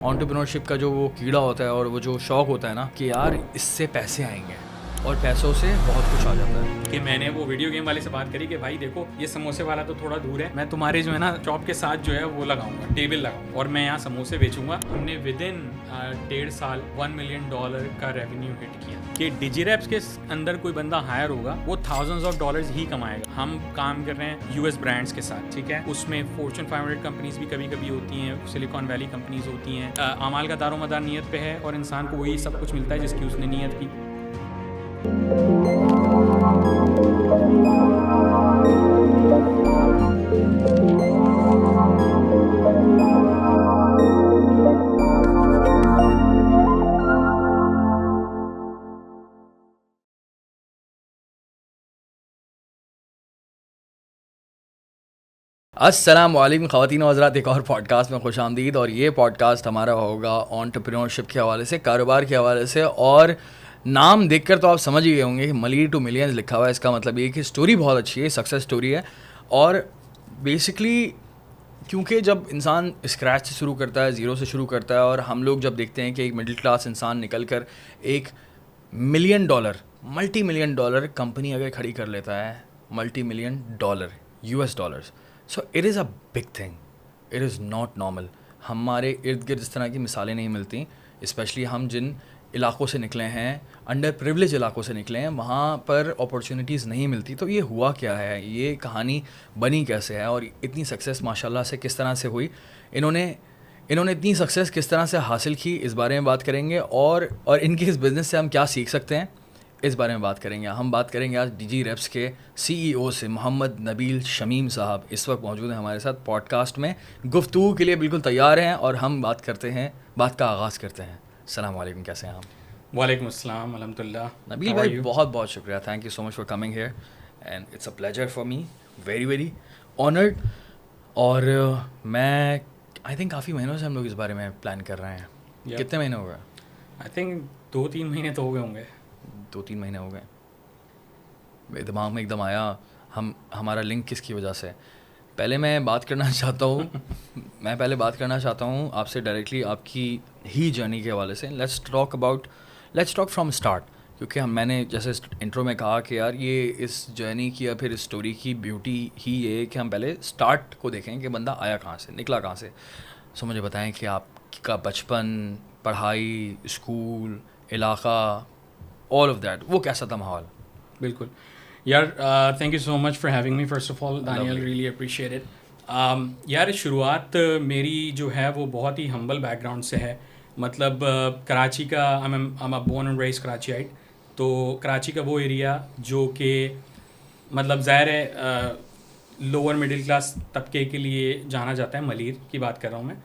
Entrepreneurship का जो वो कीड़ा होता है और वो जो शौक होता है ना कि यार इससे पैसे आएंगे और पैसों से बहुत कुछ आ जाता है। कि मैंने वो वीडियो गेम वाले से बात करी कि भाई देखो ये समोसे वाला तो थोड़ा दूर है, मैं तुम्हारे जो है ना शॉप के साथ जो है वो लगाऊंगा, टेबल लगाऊंगा और मैं यहाँ समोसे बेचूंगा। हमने विद इन 1.5 साल $1 मिलियन का रेवेन्यू हिट किया कि डिजीरैप्स के अंदर कोई बंदा हायर होगा वो thousands of dollars ही कमाएगा। हम काम कर रहे हैं यूएस ब्रांड्स के साथ, ठीक है, उसमें फॉर्च्यून 500 कंपनीज भी कभी कभी होती हैं, सिलिकॉन वैली कंपनीज होती हैं। अमाल का दारोमदार नीयत पे है और इंसान को वही सब कुछ मिलता है जिसकी उसने नीयत की। अस्सलाम वालेकुम ख़वातीन और हज़रात, एक और पॉडकास्ट में खुश आमदीद। और ये पॉडकास्ट हमारा होगा एंटरप्रेन्योरशिप के हवाले से, कारोबार के हवाले से। और नाम देखकर तो आप समझ ही गए होंगे कि मलीर टू मिलियंस लिखा हुआ है। इसका मतलब ये कि स्टोरी बहुत अच्छी है, सक्सेस स्टोरी है। और बेसिकली क्योंकि जब इंसान स्क्रैच से शुरू करता है, ज़ीरो से शुरू करता है, और हम लोग जब देखते हैं कि एक मिडिल क्लास इंसान निकल कर एक $1 मिलियन मल्टी $1 मिलियन कंपनी अगर खड़ी कर लेता है, $1 million US dollars, so it is a big thing, it is not normal. हमारे इर्द गिर्द इस तरह की मिसालें नहीं मिलती, स्पेशली हम जिन इलाकों से निकले हैं, अंडर प्रिविलेज इलाकों से निकले हैं, वहाँ पर अपॉर्चुनिटीज़ नहीं मिलती। तो ये हुआ क्या है, ये कहानी बनी कैसे है, और इतनी सक्सेस माशाल्लाह से किस तरह से हुई, इन्होंने इतनी सक्सेस किस तरह से हासिल की, इस बारे में बात करेंगे। और इनके इस बिज़नेस से हम क्या सीख सकते हैं, इस बारे में बात करेंगे। हम बात करेंगे आज डिजीरैप्स के CEO से, मोहम्मद नबील शमीम साहब इस वक्त मौजूद हैं हमारे साथ पॉडकास्ट में, गुफ्तगू के लिए बिल्कुल तैयार हैं। और हम बात का आगाज़ करते हैं। अस्सलाम वालेकुम, कैसे हैं आप? वालेकुम अस्सलाम, अल्हम्दुलिल्लाह। नबील भाई, बहुत बहुत शुक्रिया, thank you so much for coming here and it's a pleasure for me, very very honoured. और मैं आई थिंक काफ़ी महीनों से हम लोग इस बारे में प्लान कर रहे हैं। कितने महीने हो गए? आई थिंक 2-3 महीने तो हो गए होंगे। 2-3 महीने हो गए। मेरे दिमाग में एकदम आया हमारा लिंक किसकी वजह से। पहले मैं बात करना चाहता हूँ आपसे डायरेक्टली आपकी ही जर्नी के हवाले से। लेट्स टॉक फ्रॉम स्टार्ट, क्योंकि मैंने जैसे इंट्रो में कहा कि यार ये इस जर्नी की या फिर इस स्टोरी की ब्यूटी ही ये कि हम पहले स्टार्ट को देखें कि बंदा आया कहाँ से, निकला कहाँ से। सो मुझे बताएं कि आपका बचपन, पढ़ाई, स्कूल, इलाका, ऑल ऑफ दैट, वो कैसा था माहौल? बिल्कुल यार, thank you so much for having me first of all Daniel, really appreciate it. यार शुरुआत मेरी जो है वो बहुत ही हम्बल बैकग्राउंड से है। मतलब कराची का, I am born and raised Karachiite. तो कराची का वो एरिया जो कि मतलब ज़ाहिर है लोअर मिडिल क्लास तबके के लिए जाना जाता है, मलीर की बात कर रहा हूँ मैं।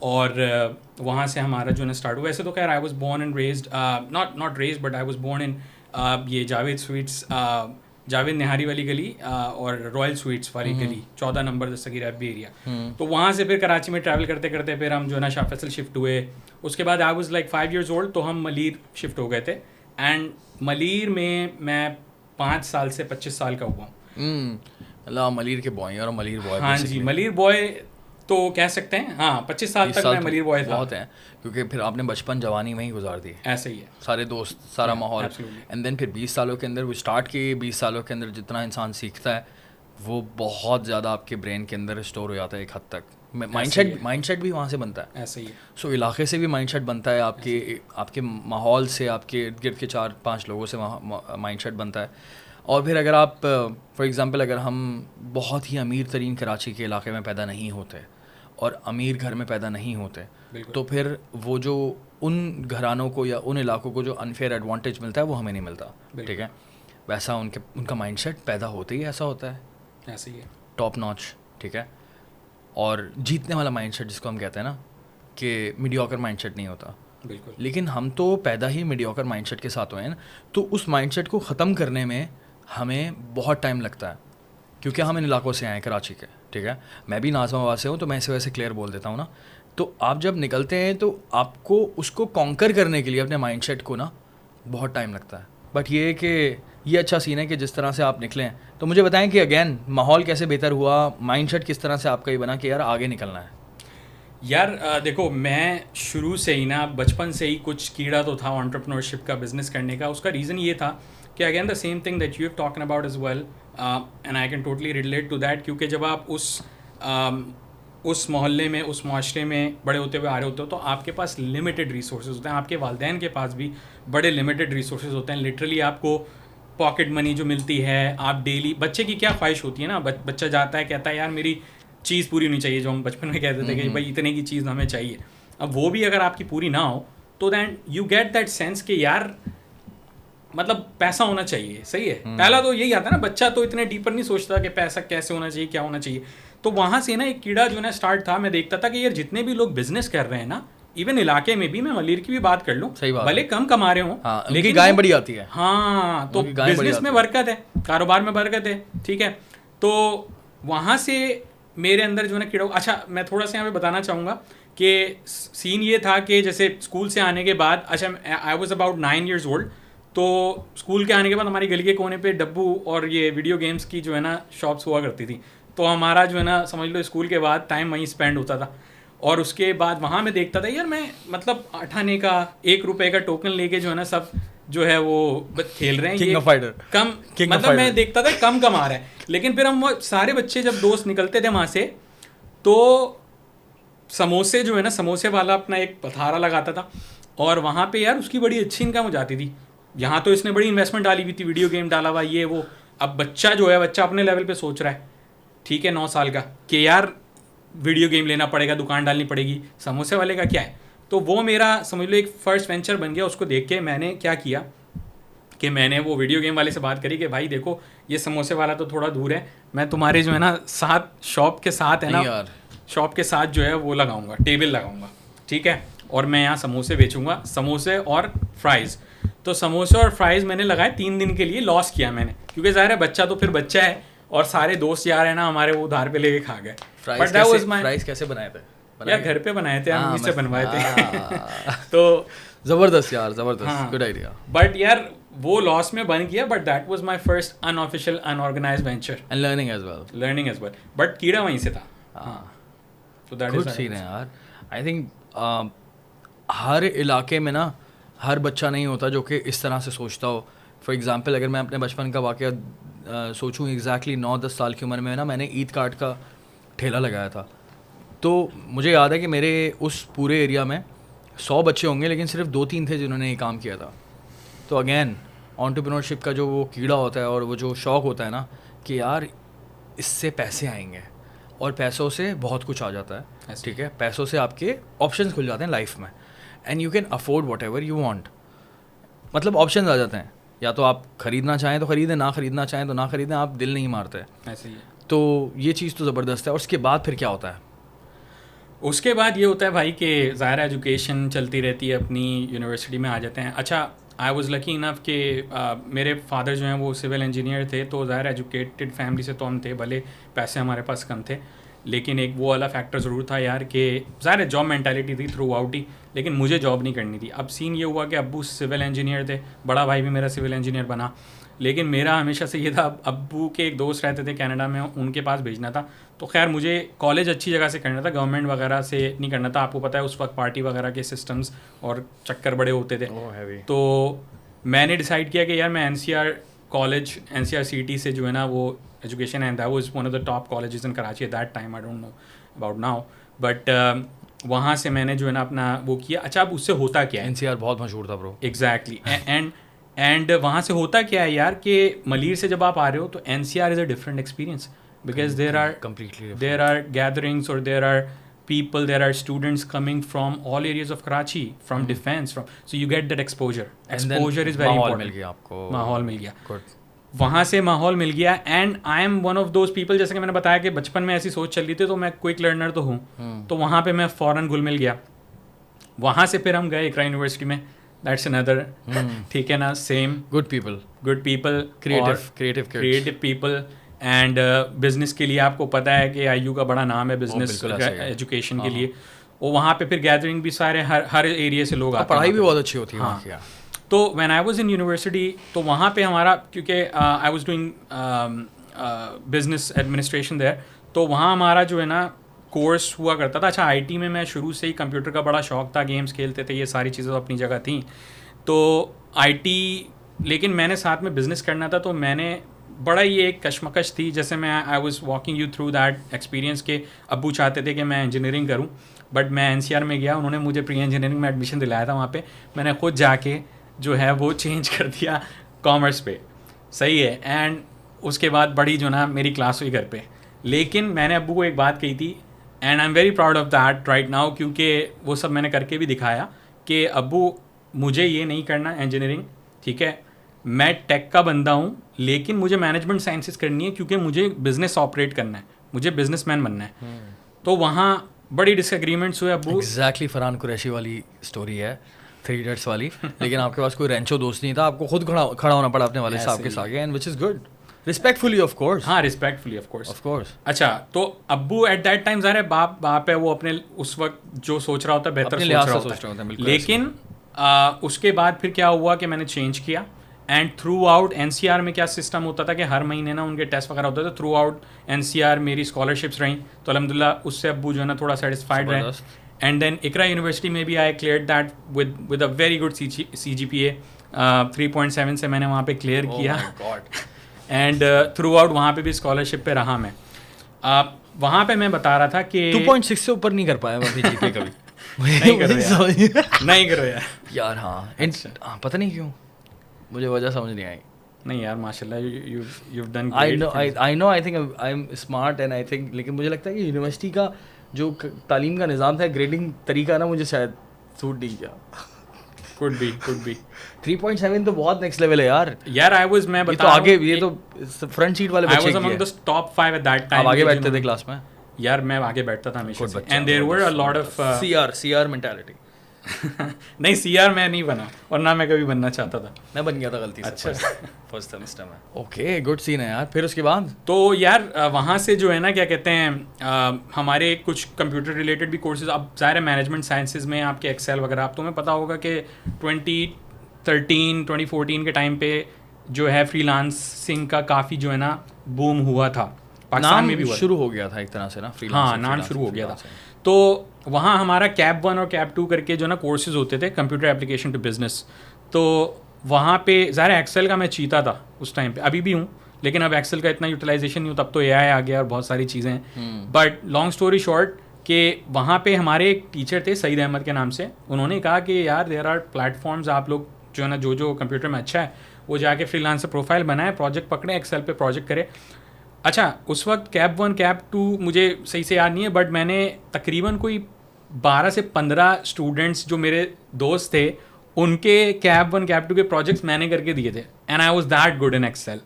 और वहाँ से हमारा जो है स्टार्ट हुआ। वैसे तो खैर I was born and raised, not raised but I was born in ये जावेद स्वीट्स, जावेद निहारी वाली गली और रॉयल स्वीट्स वाली गली, 14 नंबर दस्तगीर अब्बी एरिया। तो वहाँ से फिर कराची में ट्रैवल करते करते फिर हम जो है ना शाह फैसल शिफ्ट हुए। उसके बाद I was like 5 years old, तो हम मलीर शिफ्ट हो गए थे। एंड मलीर में मैं 5 साल से 25 साल का हुआ हूँ। मलीर के बॉय और मलीर बॉय, हाँ जी, मलीर बॉय तो कह सकते हैं। हाँ, 25 साल तक मैं मलीर बॉय था। बहुत है, क्योंकि फिर आपने बचपन जवानी वहीं गुजार दी। ऐसे ही है, सारे दोस्त, सारा माहौल, एंड देन फिर 20 सालों के अंदर वो स्टार्ट किए। 20 सालों के अंदर जितना इंसान सीखता है वो बहुत ज़्यादा आपके ब्रेन के अंदर स्टोर हो जाता है एक हद तक। माइंडसेट भी वहाँ से बनता है। ऐसे ही है। सो इलाके से भी माइंडसेट बनता है, आपके माहौल से, आपके इर्द गिर्द के 4-5 लोगों से माइंडसेट बनता है। और फिर अगर आप फॉर एग्ज़ाम्पल अगर हम बहुत ही अमीर तरीन कराची के इलाके में पैदा नहीं होते और अमीर घर में पैदा नहीं होते, तो फिर वो जो उन घरानों को या उन इलाकों को जो अनफेयर एडवांटेज मिलता है वो हमें नहीं मिलता, ठीक है। वैसा उनका माइंडसेट पैदा होते ही ऐसा होता है, ऐसे ही है, टॉप नॉच, ठीक है। और जीतने वाला माइंडसेट जिसको हम कहते हैं ना, कि मीडियोकर माइंडसेट नहीं होता। बिल्कुल। लेकिन हम तो पैदा ही मीडियोकर माइंडसेट के साथ हुए हैं ना, तो उस माइंडसेट को ख़त्म करने में हमें बहुत टाइम लगता है, क्योंकि हम इन इलाकों से आए हैं कराची के, ठीक है। मैं भी नाज़िमाबाद से हूँ, तो मैं इसे वैसे क्लियर बोल देता हूँ ना। तो आप जब निकलते हैं तो आपको उसको कॉन्कर करने के लिए अपने माइंडसेट को ना बहुत टाइम लगता है। बट ये कि ये अच्छा सीन है कि जिस तरह से आप निकले हैं। तो मुझे बताएं कि अगेन माहौल कैसे बेहतर हुआ, माइंडसेट किस तरह से आपका ये बना कि यार आगे निकलना है? यार देखो, मैं शुरू से ही ना, बचपन से ही कुछ कीड़ा तो था एंटरप्रेन्योरशिप का, बिजनेस करने का. उसका रीज़न ये था कि again the same thing that you have talking about as well, and I can totally relate to that. क्योंकि जब आप उस मोहल्ले में, उस माशरे में बड़े होते हुए आ रहे होते हो, तो आपके पास लिमिटेड रिसोर्सेज होते हैं. आपके वालिदैन के पास भी बड़े लिमिटेड रिसोर्सेज होते हैं. लिटरली आपको पॉकेट मनी जो मिलती है, आप डेली, बच्चे की क्या ख्वाहिश होती है ना, बच्चा जाता है, कहता है यार मेरी चीज़ पूरी होनी चाहिए, जो हम बचपन में कहते थे कि भाई इतने की चीज़ हमें चाहिए. अब वो भी अगर आपकी पूरी ना हो, तो then you get that sense कि यार मतलब पैसा होना चाहिए. सही है. पहला तो यही आता है ना, बच्चा तो इतने डीपर नहीं सोचता कि पैसा कैसे होना चाहिए, क्या होना चाहिए. तो वहाँ से ना एक कीड़ा जो ना स्टार्ट था. मैं देखता था कि यार जितने भी लोग बिजनेस कर रहे हैं ना, इवन इलाके में भी, मैं मलीर की भी बात कर लूँ, भले कम कमा रहे हो, लेकिन गाय बड़ी आती है. हाँ, तो बिजनेस में बरकत है, कारोबार में बरकत है. ठीक है. तो वहाँ से मेरे अंदर जो है ना कीड़ा. अच्छा, मैं थोड़ा सा यहाँ पे बताना चाहूँगा कि सीन ये था कि जैसे स्कूल से आने के बाद, अच्छा I was about 9 years old, तो स्कूल के आने के बाद हमारी गली के कोने पे डब्बू और ये वीडियो गेम्स की जो है ना शॉप्स हुआ करती थी. तो हमारा जो है ना, समझ लो स्कूल के बाद टाइम वहीं स्पेंड होता था. और उसके बाद वहाँ मैं देखता था यार, मैं मतलब 8 आने का, 1 रुपये का टोकन लेके जो है ना सब जो है वो खेल रहे हैं. King of fighter. कम, मतलब मैं देखता था कम कमा रहा है. लेकिन फिर हम वो सारे बच्चे जब दोस्त निकलते थे वहाँ से, तो समोसे जो है ना, समोसे वाला अपना एक पथारा लगाता था, और वहाँ पे यार उसकी बड़ी अच्छी इनकम हो जाती थी. यहाँ तो इसने बड़ी इन्वेस्टमेंट डाली हुई थी, वीडियो गेम डाला हुआ, ये वो. अब बच्चा जो है, बच्चा अपने लेवल पे सोच रहा है, ठीक है, 9 साल का, कि यार वीडियो गेम लेना पड़ेगा, दुकान डालनी पड़ेगी, समोसे वाले का क्या है. तो वो मेरा समझ लो एक फर्स्ट वेंचर बन गया. उसको देख के मैंने क्या किया कि मैंने वो वीडियो गेम वाले से बात करी कि भाई देखो, ये समोसे वाला तो थोड़ा दूर है, मैं तुम्हारे जो है ना साथ शॉप के साथ है ना, शॉप के साथ जो है वो लगाऊंगा, टेबल लगाऊंगा, ठीक है, और मैं यहाँ समोसे बेचूंगा, समोसे और फ्राइज़. तो समोसे और फ्राइज़ मैंने लगाए 3 दिन के लिए. लॉस किया मैंने, क्योंकि ज़ाहिर है बच्चा तो फिर बच्चा है, और सारे दोस्त यार है ना हमारे, वो उधार पे लेके खा गए. फ्राइज कैसे बनाए थे? यार घर पे बनाए थे, हम इससे बनवाए थे. तो जबरदस्त यार, जबरदस्त, गुड आइडिया. बट यार वो लॉस में बन गया, but that was my first unofficial unorganised venture and learning as well. But कीड़ा वहीं से था. तो दैट इज सीन है यार. आई थिंक हर इलाके में ना हर बच्चा नहीं होता जो कि इस तरह से सोचता हो. फॉर एग्जांपल, अगर मैं अपने बचपन का वाक़या सोचूं, एग्जैक्टली 9-10 साल की उम्र में ना मैंने ईद कार्ड का ठेला लगाया था. तो मुझे याद है कि मेरे उस पूरे एरिया में 100 बच्चे होंगे, लेकिन सिर्फ 2-3 थे जिन्होंने ये काम किया था. तो अगेन एंटरप्रेन्योरशिप का जो वो कीड़ा होता है और वो जो शौक़ होता है ना कि यार इससे पैसे आएंगे, और पैसों से बहुत कुछ आ जाता है. ठीक है, पैसों से आपके ऑप्शंस खुल जाते हैं लाइफ में, and you can afford what ever you want. मतलब ऑप्शंस आ जाते हैं, या तो आप खरीदना चाहें तो खरीदें, ना खरीदना चाहें तो ना खरीदें, आप दिल नहीं मारते. ऐसे ही है. तो ये चीज़ तो ज़बरदस्त है. और उसके बाद फिर क्या होता है? उसके बाद ये होता है भाई कि ज़ाहिर एजुकेशन चलती रहती है अपनी, यूनिवर्सिटी में आ जाते हैं. अच्छा, आई वाज लकी इनफ कि मेरे फादर जो हैं वो सिविल इंजीनियर थे, तो ज़ाहिर एजुकेटेड फैमिली से तो हम थे, भले पैसे हमारे पास कम थे, लेकिन एक वो वाला फैक्टर ज़रूर था यार कि ज़ाहिर जॉब मेंटालिटी थी थ्रू आउट ही, लेकिन मुझे जॉब नहीं करनी थी. अब सीन ये हुआ कि अब्बू सिविल इंजीनियर थे, बड़ा भाई भी मेरा सिविल इंजीनियर बना, लेकिन मेरा हमेशा से ये था, अब्बू के एक दोस्त रहते थे कनाडा में, उनके पास भेजना था. तो खैर मुझे कॉलेज अच्छी जगह से करना था, गवर्नमेंट वगैरह से नहीं करना था. आपको पता है उस वक्त पार्टी वगैरह के सिस्टम्स और चक्कर बड़े होते थे. तो मैंने डिसाइड किया कि यार मैं NCR कॉलेज, NCR से जो है ना वो एजुकेशन है, that was one of the top colleges in Karachi eight that time. I don't know about now, but वहाँ से मैंने जो है ना अपना वो किया. अच्छा, अब उससे होता क्या है? NCR बहुत मशहूर था ब्रो. एग्जैक्टली. एंड वहाँ से होता क्या है यार कि मलीर से जब आप आ रहे हो तो NCR is a different experience, because there are gatherings, or there are people, there are students coming from all areas of Karachi, from defense, so you get that exposure is very important. मिल गया आपको, माहौल मिल गया. वहाँ से माहौल मिल गया. And I am one of those people, जैसे कि मैंने बताया कि बचपन में ऐसी सोच चल रही थी, तो मैं क्विक लर्नर तो हूँ, तो वहाँ पे मैं फ़ौरन घुल मिल गया. वहाँ से फिर हम गए इकरा यूनिवर्सिटी में, दैट्स अनदर, ठीक है ना, same good people, creative people. And business के लिए आपको पता है कि IU का बड़ा नाम है बिजनेस एजुकेशन के लिए. और वहाँ पे फिर गैदरिंग भी सारे हर एरिया से लोग आते हैं. पढ़ाई भी बहुत अच्छी होती है वहाँ की. तो when I was in university, तो वहाँ पे हमारा, क्योंकि I was doing business administration there, तो वहाँ हमारा जो है ना कोर्स हुआ करता था। अच्छा, आईटी में मैं शुरू से ही कंप्यूटर का बड़ा शौक था, गेम्स खेलते थे, ये सारी चीज़ें तो अपनी जगह थी। तो आईटी, लेकिन मैंने साथ में बिज़नेस करना था, तो मैंने बड़ा ही एक कशमकश थी। जैसे मैं I was walking you through that experience के अब्बू चाहते थे कि मैं इंजीनियरिंग करूं, बट मैं एनसीआर में गया, उन्होंने मुझे प्री इंजीनियरिंग में एडमिशन दिलाया था। वहाँ पे मैंने खुद जाके जो है वो चेंज कर दिया कॉमर्स पे, सही है। एंड उसके बाद बड़ी जो ना मेरी क्लास हुई घर पे। लेकिन मैंने अब्बू को एक बात कही थी, and I am very proud of that right now, क्योंकि वो सब मैंने करके भी दिखाया कि अब्बू मुझे ये नहीं करना इंजीनियरिंग, ठीक है, मैं टेक का बंदा हूँ, लेकिन मुझे मैनेजमेंट साइंसेस करनी है क्योंकि मुझे बिजनेस ऑपरेट करना है, मुझे बिजनेसमैन बनना है। तो वहाँ बड़ी डिसएग्रीमेंट्स हुए अब्बू। एग्जैक्टली फरहान कुरैशी वाली स्टोरी है, 3 Idiots वाली। लेकिन आपके पास कोई रेंचो दोस्त नहीं था, आपको खुद खड़ा होना पड़ा अपने वाले साहब के आगे, and which is good, respectfully of course. हाँ, respectfully of course, of course. अच्छा, तो अब्बू एट दैट टाइम ज़ाहिर है बाप है, वो अपने उस वक्त जो सोच रहा होता है बेहतर सोच रहा होता है। लेकिन उसके बाद फिर क्या हुआ कि मैंने चेंज किया, एंड थ्रू आउट एनसीआर में क्या सिस्टम होता था कि हर महीने ना उनके टेस्ट वगैरह होते थे। थ्रू आउट एनसीआर मेरी स्कॉलरशिप्स रहीं, तो अल्हम्दुलिल्लाह उससे अब्बू जो है ना थोड़ा सेटिस्फाइड रहे। एंड देन इकरा यूनिवर्सिटी में भी I clear that with a very good CGPA, 3.7 से मैंने वहाँ पे क्लियर किया। एंड थ्रू आउट वहाँ पे भी स्कॉलरशिप पे रहा मैं। वहाँ पे मैं बता रहा था कि 2.6 से ऊपर नहीं कर पाया मैं जीपीए कभी। नहीं करो यार, नहीं करो यार। हाँ, पता नहीं क्यों, मुझे वजह समझ नहीं आई। नहीं यार, माशाल्लाह you've done I great. know I think I'm smart and I think, लेकिन मुझे लगता है कि यूनिवर्सिटी का जो तालीम का निज़ाम था, ग्रेडिंग तरीका ना, मुझे शायद सूट नहीं किया। Could be 3.7 तो बहुत नेक्स्ट लेवल है यार। यार मैं ये तो आगे, ये तो फ्रंट सीट वाले बच्चे I was among the top 5 at that time. आप आगे बैठते थे क्लास में? यार मैं आगे बैठता था हमेशा से, and there were a lot of CR mentality. नहीं, CR मैं नहीं बना, और ना मैं कभी बनना चाहता था। मैं बन गया था गलती से। अच्छा, फर्स्ट सेमेस्टर में। ओके, गुड सीन है यार। फिर उसके बाद तो यार वहाँ से जो है ना, क्या कहते हैं, हमारे कुछ कंप्यूटर रिलेटेड भी कोर्सेज, अब ज़ाहिर है मैनेजमेंट साइंसेज में आपके एक्सेल वगैरह, आप तुम्हें पता होगा कि 2014 के टाइम पे जो है फ्रीलांसिंग का काफ़ी जो है ना बूम हुआ था, पाकिस्तान में भी हुआ, शुरू हो गया था एक तरह से ना, हाँ, नाम शुरू हो गया था। तो वहाँ हमारा कैप 1 और कैप 2 करके जो ना कोर्सेज होते थे, कंप्यूटर एप्लीकेशन टू बिजनेस। तो वहाँ पे ज़ाहिर एक्सेल का मैं चीता था उस टाइम पे, अभी भी हूँ, लेकिन अब एक्सेल का इतना यूटिलाइजेशन नहीं हो, तब तो AI आ गया और बहुत सारी चीज़ें हैं। बट लॉन्ग स्टोरी शॉर्ट कि वहाँ पे हमारे एक टीचर थे सईद अहमद के नाम से, उन्होंने कहा कि यार देयर आर प्लेटफॉर्म्स, आप लोग जो है ना जो कंप्यूटर में अच्छा है वो जाके फ्रीलांसर प्रोफाइल बनाए, प्रोजेक्ट पकड़े, एक्सेल पे प्रोजेक्ट करे। अच्छा, उस वक्त कैप 1 कैप 2 मुझे सही से याद नहीं है, बट मैंने तकरीबन कोई 12 से 15 स्टूडेंट्स जो मेरे दोस्त थे, उनके कैप 1 कैप 2 के प्रोजेक्ट्स मैंने करके दिए थे, and I was that good in Excel.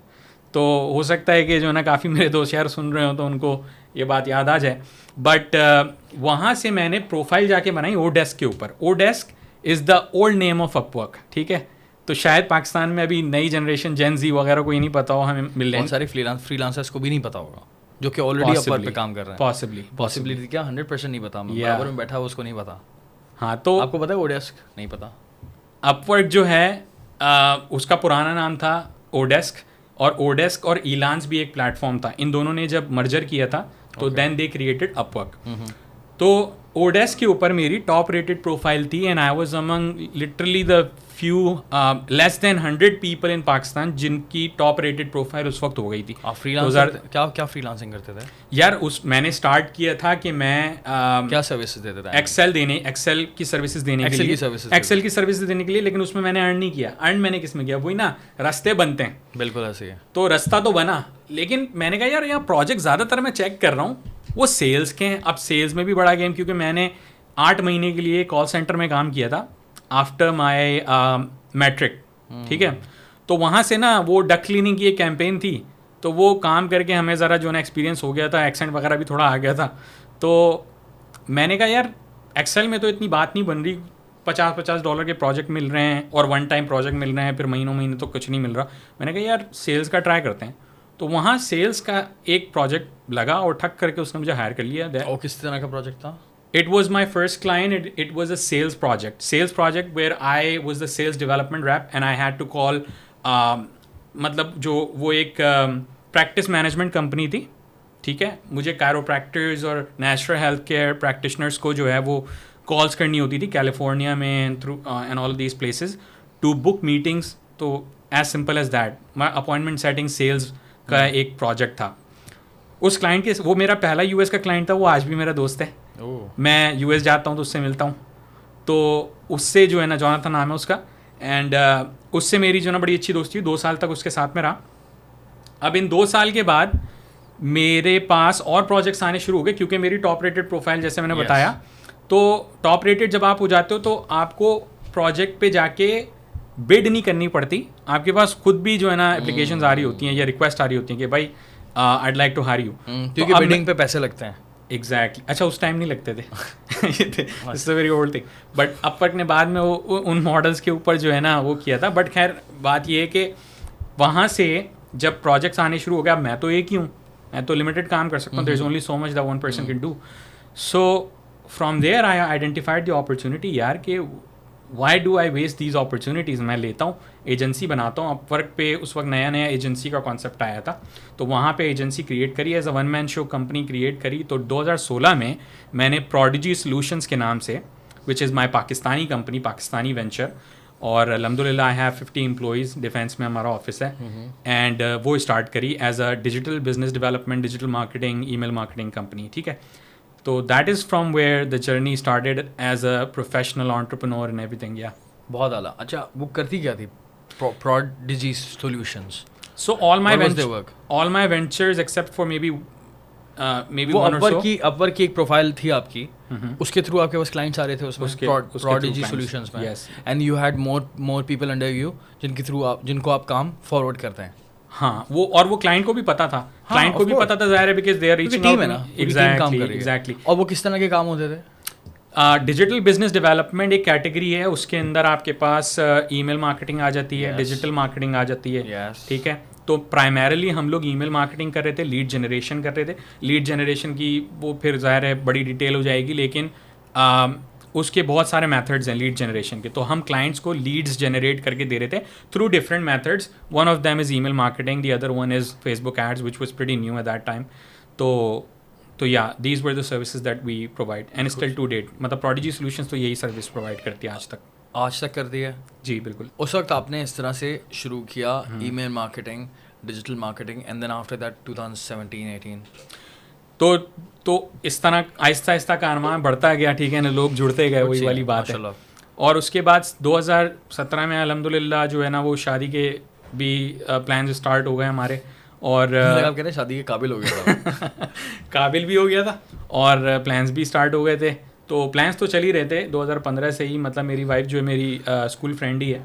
तो हो सकता है कि जो है ना काफ़ी मेरे दोस्त यार सुन रहे हो तो उनको ये बात याद आ जाए। बट वहाँ से मैंने प्रोफाइल जाके बनाई ओडेस्क के ऊपर। ODesk is the old name of Upwork, ठीक है। तो शायद पाकिस्तान में अभी नई जनरेशन जेन जी वगैरह को ही नहीं पता हो, हमें मिल रहे हैं सारे फ्रीलांसर्स को भी नहीं पता होगा जो कि ऑलरेडी अपवर्क पे काम कर रहे हैं। पॉसिबिलिटी क्या 100% नहीं पता, बराबर में बैठा हुआ उसको नहीं पता। हाँ, तो आपको पता है ओडेस्क? नहीं पता। अपवर्क जो है उसका पुराना नाम था ओडेस्क, और ओडेस्क और इलांस भी एक प्लेटफॉर्म था। इन दोनों ने जब मर्जर किया था तो देन दे क्रिएटेड अपवर्क। तो ओडेस्क के ऊपर मेरी टॉप रेटेड प्रोफाइल थी, and I was among literally the few less than 100 people in Pakistan जिनकी टॉप रेटेड प्रोफाइल उस वक्त हो गई थी। आप फ्रीलांसर क्या फ्रीलांसिंग करते थे यार? मैंने स्टार्ट किया था कि मैं क्या सर्विसेज देते थे? एक्सेल की सर्विसेज देने के लिए, लेकिन उसमें मैंने अर्न नहीं किया। अर्न मैंने किस में किया? वही ना, रास्ते बनते हैं। बिल्कुल ऐसे है। तो रास्ता तो बना, लेकिन मैंने कहा यार यहाँ प्रोजेक्ट ज़्यादातर मैं चेक कर रहा हूँ वो सेल्स के हैं। अब सेल्स में भी बड़ा गेम, क्योंकि मैंने 8 महीने के लिए कॉल सेंटर में काम किया था आफ्टर माई मैट्रिक, ठीक है। तो वहाँ से ना वो डक क्लीनिंग की एक कैंपेन थी, तो वो काम करके हमें ज़रा जो है ना एक्सपीरियंस हो गया था, एक्सेंट वगैरह भी थोड़ा आ गया था। तो मैंने कहा यार एक्सेल में तो इतनी बात नहीं बन रही, $50 के प्रोजेक्ट मिल रहे हैं और 1 टाइम प्रोजेक्ट मिल रहे हैं, फिर महीनों तो कुछ नहीं मिल रहा। मैंने कहा यार सेल्स का ट्राई करते हैं। तो वहाँ सेल्स का एक प्रोजेक्ट लगा और ठक करके उसने मुझे हायर कर लिया। और किस तरह का प्रोजेक्ट था? It was my first client. It was a sales project where I was the sales development rep, and I had to call मतलब जो वो एक practice management company थी, ठीक है, मुझे कायरोप्रैक्टर्स और नेचुरल हेल्थ केयर प्रैक्टिशनर्स को जो है वो कॉल्स करनी होती थी कैलिफोर्निया में through and all these places to book meetings. तो as simple as that my appointment setting sales का एक प्रोजेक्ट था. उस क्लाइंट के, वो मेरा पहला यूएस का क्लाइंट था, वो आज भी मेरा दोस्त है. मैं यूएस जाता हूँ तो उससे मिलता हूँ. तो उससे जो है ना, जोनाथन नाम है उसका, एंड उससे मेरी जो ना बड़ी अच्छी दोस्ती हुई. 2 साल तक उसके साथ में रहा. अब इन 2 साल के बाद मेरे पास और प्रोजेक्ट्स आने शुरू हो गए क्योंकि मेरी टॉप रेटेड प्रोफाइल, जैसे मैंने बताया, तो टॉप रेटेड जब आप हो जाते हो तो आपको प्रोजेक्ट पे जाके बिड नहीं करनी पड़ती. आपके पास खुद भी जो है ना एप्लीकेशंस आ रही होती हैं या रिक्वेस्ट आ रही होती हैं कि भाई I'd like to hire you. क्योंकि बिडिंग पे पैसे लगते हैं. एग्जैक्टली. अच्छा, उस टाइम नहीं लगते थे. ये थे, it's a very old thing. But Upwork ने बाद में वो उन मॉडल्स के ऊपर जो है ना वो किया था. बट खैर बात ये है कि वहाँ से जब प्रोजेक्ट्स आने शुरू हो गए, अब मैं तो एक ही हूँ, मैं तो लिमिटेड काम कर सकता हूँ. There is only so much that one person can do. So from there I identified the opportunity यार कि why do I waste these opportunities. मैं लेता हूँ, एजेंसी बनाता हूँ. अपवर्क पे उस वक्त नया नया एजेंसी का कॉन्सेप्ट आया था, तो वहाँ पे एजेंसी क्रिएट करी, as a one man show company create करी. तो 2016 में मैंने प्रोडिजी सॉल्यूशंस के नाम से, which is my Pakistani company, Pakistani venture, और अल्हम्दुलिल्लाह आई हैव 50 एम्प्लॉइज़. डिफेंस में हमारा ऑफिस है. एंड वो स्टार्ट करी as a digital business development, digital marketing, email marketing company. ठीक है, तो that is from where the journey started as a professional entrepreneur and everything. या बहुत आला. अच्छा, वो करती क्या थी Prodigy Solutions? So all my ventures except for maybe one or so. Upwork की एक प्रोफाइल थी आपकी, उसके थ्रू आपके पास क्लाइंट्स आ रहे थे उसमें, Prodigy Solutions में. Yes. And you had more people under you जिनको आप काम फॉरवर्ड करते हैं. हाँ, वो क्लाइंट को भी पता था. क्लाइंट को भी पता था ज़ाहिर है, because they are reaching out. Exactly. और वो किस तरह के काम होते थे? डिजिटल बिजनेस डेवलपमेंट एक कैटेगरी है, उसके अंदर आपके पास ईमेल मार्केटिंग आ जाती है, डिजिटल मार्केटिंग आ जाती है. ठीक है, तो प्राइमरीली हम लोग ईमेल मार्केटिंग कर रहे थे, लीड जनरेशन कर रहे थे. लीड जनरेशन की वो फिर ज़ाहिर है बड़ी डिटेल हो जाएगी, लेकिन उसके बहुत सारे मेथड्स हैं लीड जनरेशन के. तो हम क्लाइंट्स को लीड्स जनरेट करके दे रहे थे through different methods. One of them is email marketing, the other one is Facebook ads, which was pretty new at that time. तो yeah these were the services that we provide and still to date. मतलब Prodigy Solutions तो यही service provide करती है आज तक कर दी है. जी बिल्कुल. उस वक्त आपने इस तरह से शुरू किया email marketing, digital marketing, and then after that 2017-18 तो इस तरह आहिस्ता आहिस्ता कारवां बढ़ता गया. ठीक है ना, लोग जुड़ते गए, वही वाली बात है. और उसके बाद 2017 में अल्हम्दुलिल्लाह जो है ना वो शादी के भी प्लान स्टार्ट हो गए हमारे. और आप कह रहे हैं शादी के काबिल हो गया था. काबिल भी हो गया था और प्लान्स भी स्टार्ट हो गए थे. तो प्लान्स तो चल ही रहे थे 2015 से ही. मतलब मेरी वाइफ जो है मेरी स्कूल फ्रेंड ही है,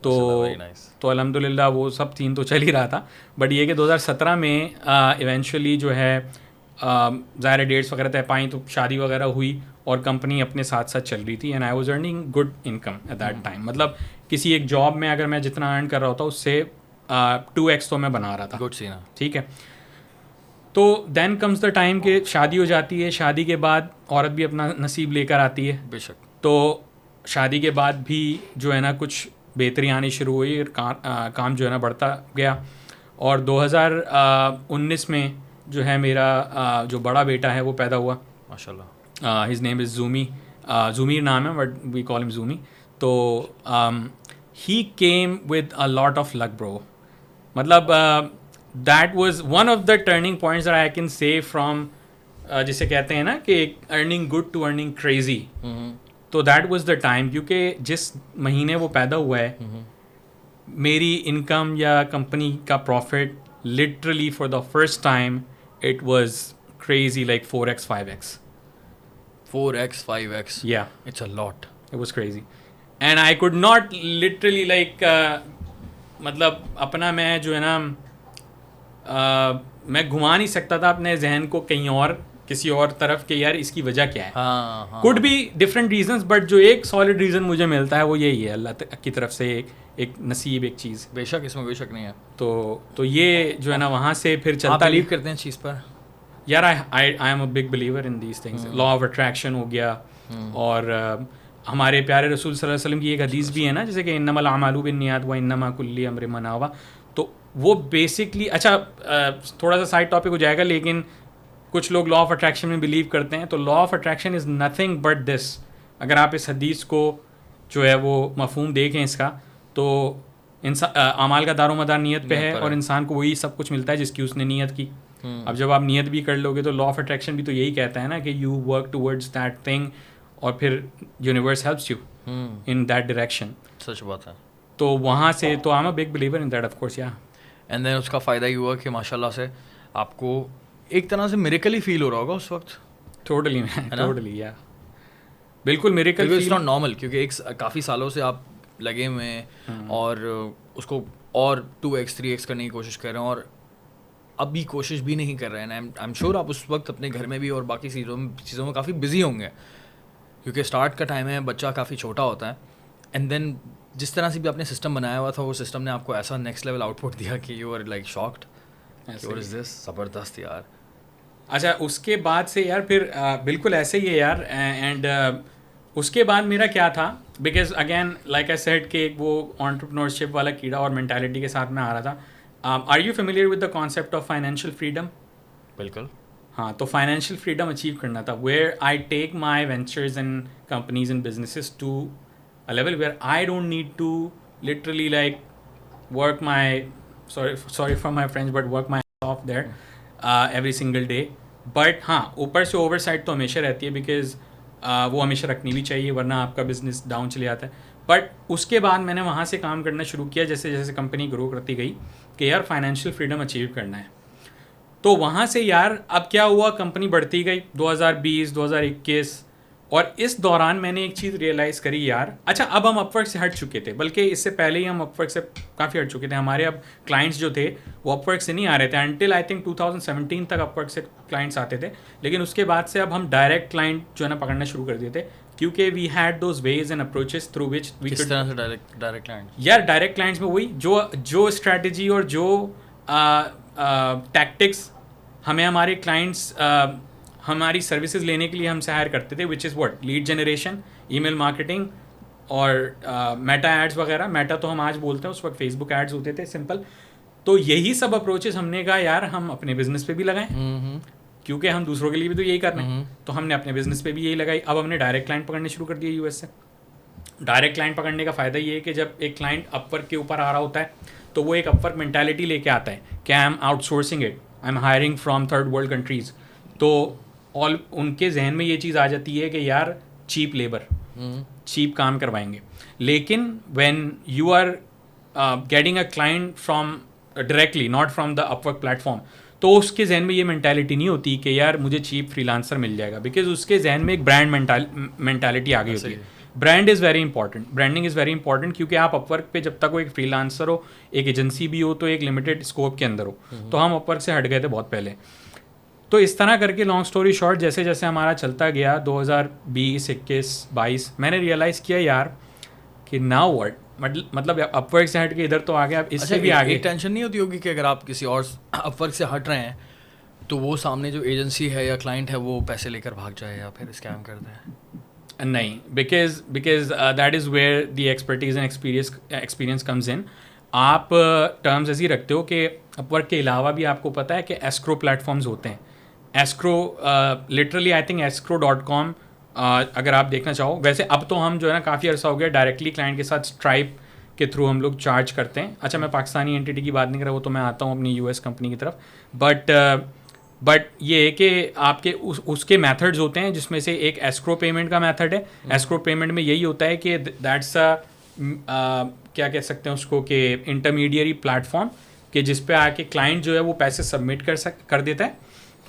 तो अल्हम्दुलिल्लाह वो सब सीन तो चल ही रहा था. बट ये कि 2017 में इवेंचुअली जो है ज़ाहिर डेट्स वगैरह तय पाई, तो शादी वगैरह हुई और कंपनी अपने साथ साथ चल रही थी. And I was earning good income eight that time. मतलब किसी एक जॉब में अगर मैं जितना अर्न कर रहा होता उससे 2x तो मैं बना रहा था. Good scene. ठीक है, तो देन कम्स द टाइम कि शादी हो जाती है. शादी के बाद औरत भी अपना नसीब लेकर आती है. बेशक. तो शादी के बाद भी जो है ना कुछ बेहतरी आनी शुरू हुई और काम जो है ना बढ़ता गया. और 2019 में जो है मेरा जो बड़ा बेटा है वो पैदा हुआ. माशाल्लाह. हिज नेम इज़ ज़ूमीर नाम है, but we call him Zoomi. तो he came with a lot of luck bro. मतलब that was one of the turning points that I can say from, जिसे कहते हैं ना कि earning good to earning crazy. तो दैट वाज द टाइम, क्योंकि जिस महीने वो पैदा हुआ है मेरी इनकम या कंपनी का profit literally for the first time it was crazy, like 4x 5x. 4x 5x. Yeah, it's a lot. It was crazy and I could not literally like मतलब अपना मैं जो है ना मैं घुमा नहीं सकता था अपने जहन को कहीं और किसी और तरफ के यार इसकी वजह क्या है. हाँ. Could be different reasons, but जो एक सॉलिड रीज़न मुझे मिलता है वो यही है, अल्लाह की तरफ से एक नसीब, एक चीज़. बेशक, इसमें कोई शक नहीं है. तो ये जो है ना वहाँ से फिर चलता. आप बिलीव करते हैं चीज़ पर? यार आई am a big believer in these things. Law of attraction हो गया. और हमारे प्यारे रसूल सल्लल्लाहु अलैहि वसल्लम की एक हदीस भी है ना, जैसे कि इन्नमल अमालु बिन्नियात व इन्नमा कुल्ली अम्रिन मा नवा. तो वो बेसिकली, अच्छा थोड़ा सा साइड टॉपिक हो जाएगा, लेकिन कुछ लोग लॉ ऑफ अट्रैक्शन में बिलीव करते हैं, तो law of attraction is nothing but this. अगर आप इस हदीस को जो है वो मफहूम देखें इसका, तो अमाल का दारोमदार नीयत पे है, और इंसान को वही सब कुछ मिलता है जिसकी उसने नीयत की। अब जब आप नीयत भी कर लोगे तो लॉ ऑफ अट्रैक्शन भी तो यही कहता है ना कि you work towards that thing, और फिर universe helps you in that direction. सच बात है। तो वहाँ से तो I am a big believer in that of course. Yeah and then उसका फ़ायदा ये हुआ कि माशाल्लाह से आपको एक तरह से मिरेकल ही फील हो रहा होगा उस वक्त। टोटली टोटली या बिल्कुल मिरेकल इट्स नॉट नॉर्मल, क्योंकि एक काफ़ी सालों से आप लगे हुए हैं और उसको और 2x 3x करने की कोशिश कर रहे हैं, और अभी कोशिश भी नहीं कर रहे हैं। आई एम श्योर आप उस वक्त अपने घर में भी और बाकी चीज़ों में काफ़ी बिजी होंगे, क्योंकि स्टार्ट का टाइम है, बच्चा काफ़ी छोटा होता है। एंड देन जिस तरह से भी आपने सिस्टम बनाया हुआ था, वो सिस्टम ने आपको ऐसा नेक्स्ट लेवल आउटपुट दिया कि you are like shocked, what is this, ज़बरदस्त यार। अच्छा, उसके बाद से यार फिर बिल्कुल ऐसे ही है यार। एंड उसके बाद मेरा क्या था, because again like I said कि वो एंटरप्रेन्योरशिप वाला कीड़ा और मेंटालिटी के साथ में आ रहा था। Are you familiar with the concept of financial freedom? बिल्कुल। हाँ, तो फाइनेंशियल फ्रीडम अचीव करना था, where I take my ventures and companies and businesses to a level where I don't need to literally like work my sorry for my French, but work my ass off there every single day. But हाँ, ऊपर से oversight तो हमेशा रहती है, because वो हमेशा रखनी भी चाहिए, वरना आपका बिजनेस डाउन चले जाता है। बट उसके बाद मैंने वहाँ से काम करना शुरू किया, जैसे जैसे कंपनी ग्रो करती गई, कि यार फाइनेंशियल फ्रीडम अचीव करना है। तो वहाँ से यार अब क्या हुआ, कंपनी बढ़ती गई 2020 2021, और इस दौरान मैंने एक चीज़ रियलाइज़ करी यार। अच्छा, अब हम अपवर्क से हट चुके थे, बल्कि इससे पहले ही हम अपवर्क से काफ़ी हट चुके थे। हमारे अब क्लाइंट्स जो थे वो अपवर्क से नहीं आ रहे थे, अनटिल आई थिंक 2017 तक अपवर्क से क्लाइंट्स आते थे। लेकिन उसके बाद से अब हम डायरेक्ट क्लाइंट जो है ना पकड़ना शुरू कर दिए थे, क्योंकि we had those ways and approaches through which we किस तरह से डायरेक्ट क्लाइंट? यार डायरेक्ट क्लाइंट्स में वही जो स्ट्रैटेजी और जो टैक्टिक्स हमें हमारे क्लाइंट्स हमारी सर्विसेज लेने के लिए हमसे हायर करते थे, which is what, lead generation, email marketing और मेटा एड्स वगैरह। मेटा तो हम आज बोलते हैं, उस वक्त फेसबुक एड्स होते थे, सिंपल। तो यही सब अप्रोचेस हमने कहा यार हम अपने बिजनेस पे भी लगाएं, क्योंकि हम दूसरों के लिए भी तो यही कर रहे हैं। तो हमने अपने बिजनेस पे भी यही लगाई। अब हमने डायरेक्ट क्लाइंट पकड़ने शुरू कर दिए यूएस से। डायरेक्ट क्लाइंट पकड़ने का फ़ायदा ये है कि जब एक क्लाइंट अपवर्क के ऊपर आ रहा होता है, तो वो एक अपवर्क मेंटालिटी लेके आता है कि I am outsourcing it, I am hiring from third world countries. तो ऑल उनके जहन में ये चीज़ आ जाती है कि यार चीप लेबर, चीप काम करवाएंगे। लेकिन when you are getting a client from directly, not from the Upwork platform, तो उसके जहन में ये मेंटालिटी नहीं होती कि यार मुझे चीप फ्रीलांसर मिल जाएगा, बिकॉज उसके जहन में एक ब्रांड मेंटालिटी आ गई होती है। Brand is very important, branding is very important, क्योंकि आप अपवर्क पे जब तक वो एक फ्रीलांसर हो, एक एजेंसी भी हो, तो एक लिमिटेड स्कोप के अंदर हो। तो हम अपवर्क से हट गए थे बहुत पहले। तो इस तरह करके लॉन्ग स्टोरी शॉर्ट, जैसे जैसे हमारा चलता गया 2020 21 22, मैंने रियलाइज़ किया यार कि नाउ व्हाट, मतलब अपवर्क से हट के इधर तो आ गया, अब इससे भी आगे। टेंशन नहीं होती होगी कि अगर आप किसी और अपवर्क से हट रहे हैं तो वो सामने जो एजेंसी है या क्लाइंट है वो पैसे लेकर भाग जाए या फिर स्कैम कर दे? नहीं, because that is where the expertise and experience comes in. आप टर्म्स ऐसे ही रखते हो कि अपवर्क के अलावा भी आपको पता है कि एस्क्रो प्लेटफॉर्म्स होते हैं। Escrow literally I think escrow.com, अगर आप देखना चाहो। वैसे अब तो हम जो है ना काफ़ी अर्सा हो गया डायरेक्टली क्लाइंट के साथ स्ट्राइप के थ्रू हम लोग चार्ज करते हैं। अच्छा, मैं पाकिस्तानी एंटिटी की बात नहीं कर रहा, वो तो मैं आता हूँ अपनी यूएस कंपनी की तरफ। बट ये है कि आपके उसके मेथड्स होते हैं, जिसमें से एक एस्क्रो पेमेंट का मेथड है। एस्क्रो पेमेंट में यही होता है कि दैट्स क्या कह सकते हैं उसको, कि इंटरमीडियरी प्लेटफॉर्म, कि जिस पे आके क्लाइंट जो है वो पैसे सबमिट कर देता है,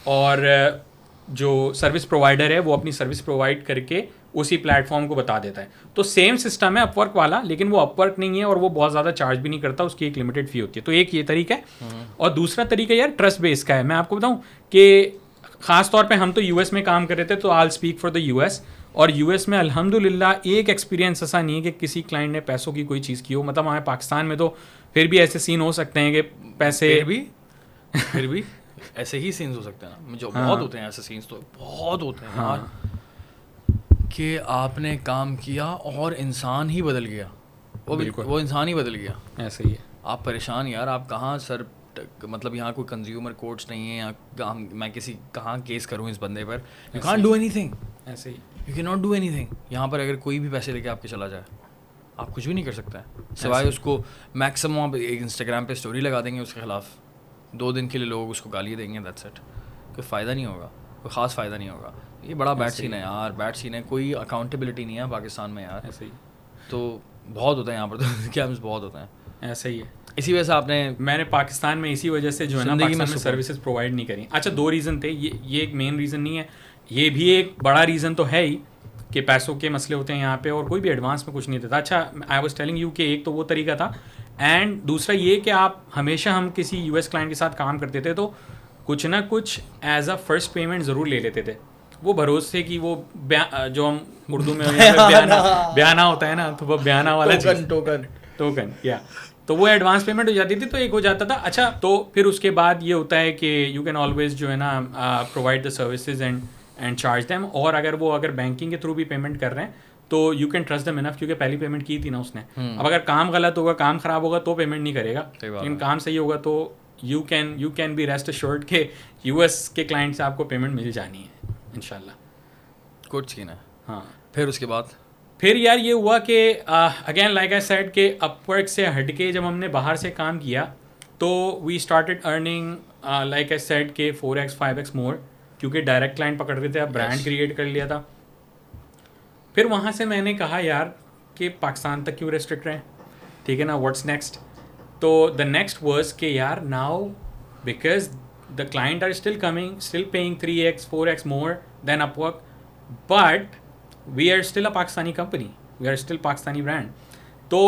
और जो सर्विस प्रोवाइडर है वो अपनी सर्विस प्रोवाइड करके उसी प्लेटफॉर्म को बता देता है। तो सेम सिस्टम है अपवर्क वाला, लेकिन वो अपवर्क नहीं है और वो बहुत ज़्यादा चार्ज भी नहीं करता, उसकी एक लिमिटेड फ़ी होती है। तो एक ये तरीका है। और दूसरा तरीका यार ट्रस्ट बेस का है। मैं आपको बताऊं कि ख़ास तौर पे हम तो यूएस में काम कर रहे थे, तो I speak for the US. और यूएस में अल्हम्दुलिल्लाह एक एक्सपीरियंस ऐसा नहीं है कि किसी क्लाइंट ने पैसों की कोई चीज़ की हो। मतलब हमारे पाकिस्तान में तो फिर भी ऐसे सीन हो सकते हैं कि पैसे फिर भी ऐसे ही सीन्स हो सकते हैं ना, जो बहुत होते हैं ऐसे सीन्स, तो बहुत होते हैं यार, कि आपने काम किया और इंसान ही बदल गया, वो इंसान ही बदल गया। ऐसे ही है। आप परेशान यार, आप कहाँ सर मतलब यहाँ कोई कंज्यूमर कोर्ट्स नहीं है, या मैं कहाँ केस करूँ इस बंदे पर, यू कांट डू एनीथिंग, ऐसे ही you can not do anything. यहाँ पर अगर कोई भी पैसे लेके आपके चला जाए, आप कुछ भी नहीं कर सकते हैं सिवाय उसको मैक्सिमम आप एक इंस्टाग्राम पे स्टोरी लगा देंगे उसके खिलाफ, 2 दिन के लिए लोग उसको गाली देंगे, दैट्स इट। कोई फ़ायदा नहीं होगा, कोई ख़ास फ़ायदा नहीं होगा। ये बड़ा बैड सीन है यार, बैड सीन है, कोई अकाउंटेबिलिटी नहीं है पाकिस्तान में यार। ऐसे ही तो बहुत होते हैं यहाँ पर तो स्कैम्स बहुत होते हैं। ऐसा ही है। इसी वजह से आपने मैंने पाकिस्तान में इसी वजह से जो है ना पाकिस्तान में सर्विसेज प्रोवाइड नहीं करी। अच्छा 2 रीज़न थे, ये एक मेन रीज़न नहीं है, ये भी एक बड़ा रीज़न तो है ही कि पैसों के मसले होते हैं यहाँ पे, और कोई भी एडवांस में कुछ नहीं देता। अच्छा आई वाज टेलिंग यू कि एक तो वो तरीका था, एंड दूसरा ये कि आप हमेशा, हम किसी यूएस क्लाइंट के साथ काम करते थे तो कुछ ना कुछ एज अ फर्स्ट पेमेंट ज़रूर ले लेते थे, वो भरोसे कि वो जो हम उर्दू में बयाना होता है ना, तो वो बयाना वाला टोकन या तो वो एडवांस पेमेंट हो जाती थी, तो एक हो जाता था। अच्छा तो फिर उसके बाद ये होता है कि यू कैन ऑलवेज जो है ना provide the services and charge them, और अगर बैंकिंग के थ्रू भी पेमेंट कर रहे हैं तो you can trust them enough, क्योंकि पहली पेमेंट की थी ना उसने। अब अगर काम गलत होगा, काम खराब होगा तो पेमेंट नहीं करेगा, लेकिन काम सही होगा तो you can be rest assured के यूएस के क्लाइंट से आपको पेमेंट मिल जानी है इंशाल्लाह। कुछ सीन है। हाँ फिर उसके बाद फिर यार ये हुआ कि अगेन लाइक आई सेड के अपवर्क से हटके जब हमने बाहर से काम किया तो we started earning like I said के 4x 5x मोर, क्योंकि डायरेक्ट क्लाइंट पकड़ रहे थे, अब ब्रांड क्रिएट कर लिया था। फिर वहाँ से मैंने कहा यार कि पाकिस्तान तक क्यों रेस्ट्रिक्ट रहे, ठीक है ना, व्हाट्स नेक्स्ट। तो द नेक्स्ट वाज कि यार now because the client are still coming, still paying 3x 4x more than Upwork, but we are still a Pakistani company, we are still Pakistani brand. तो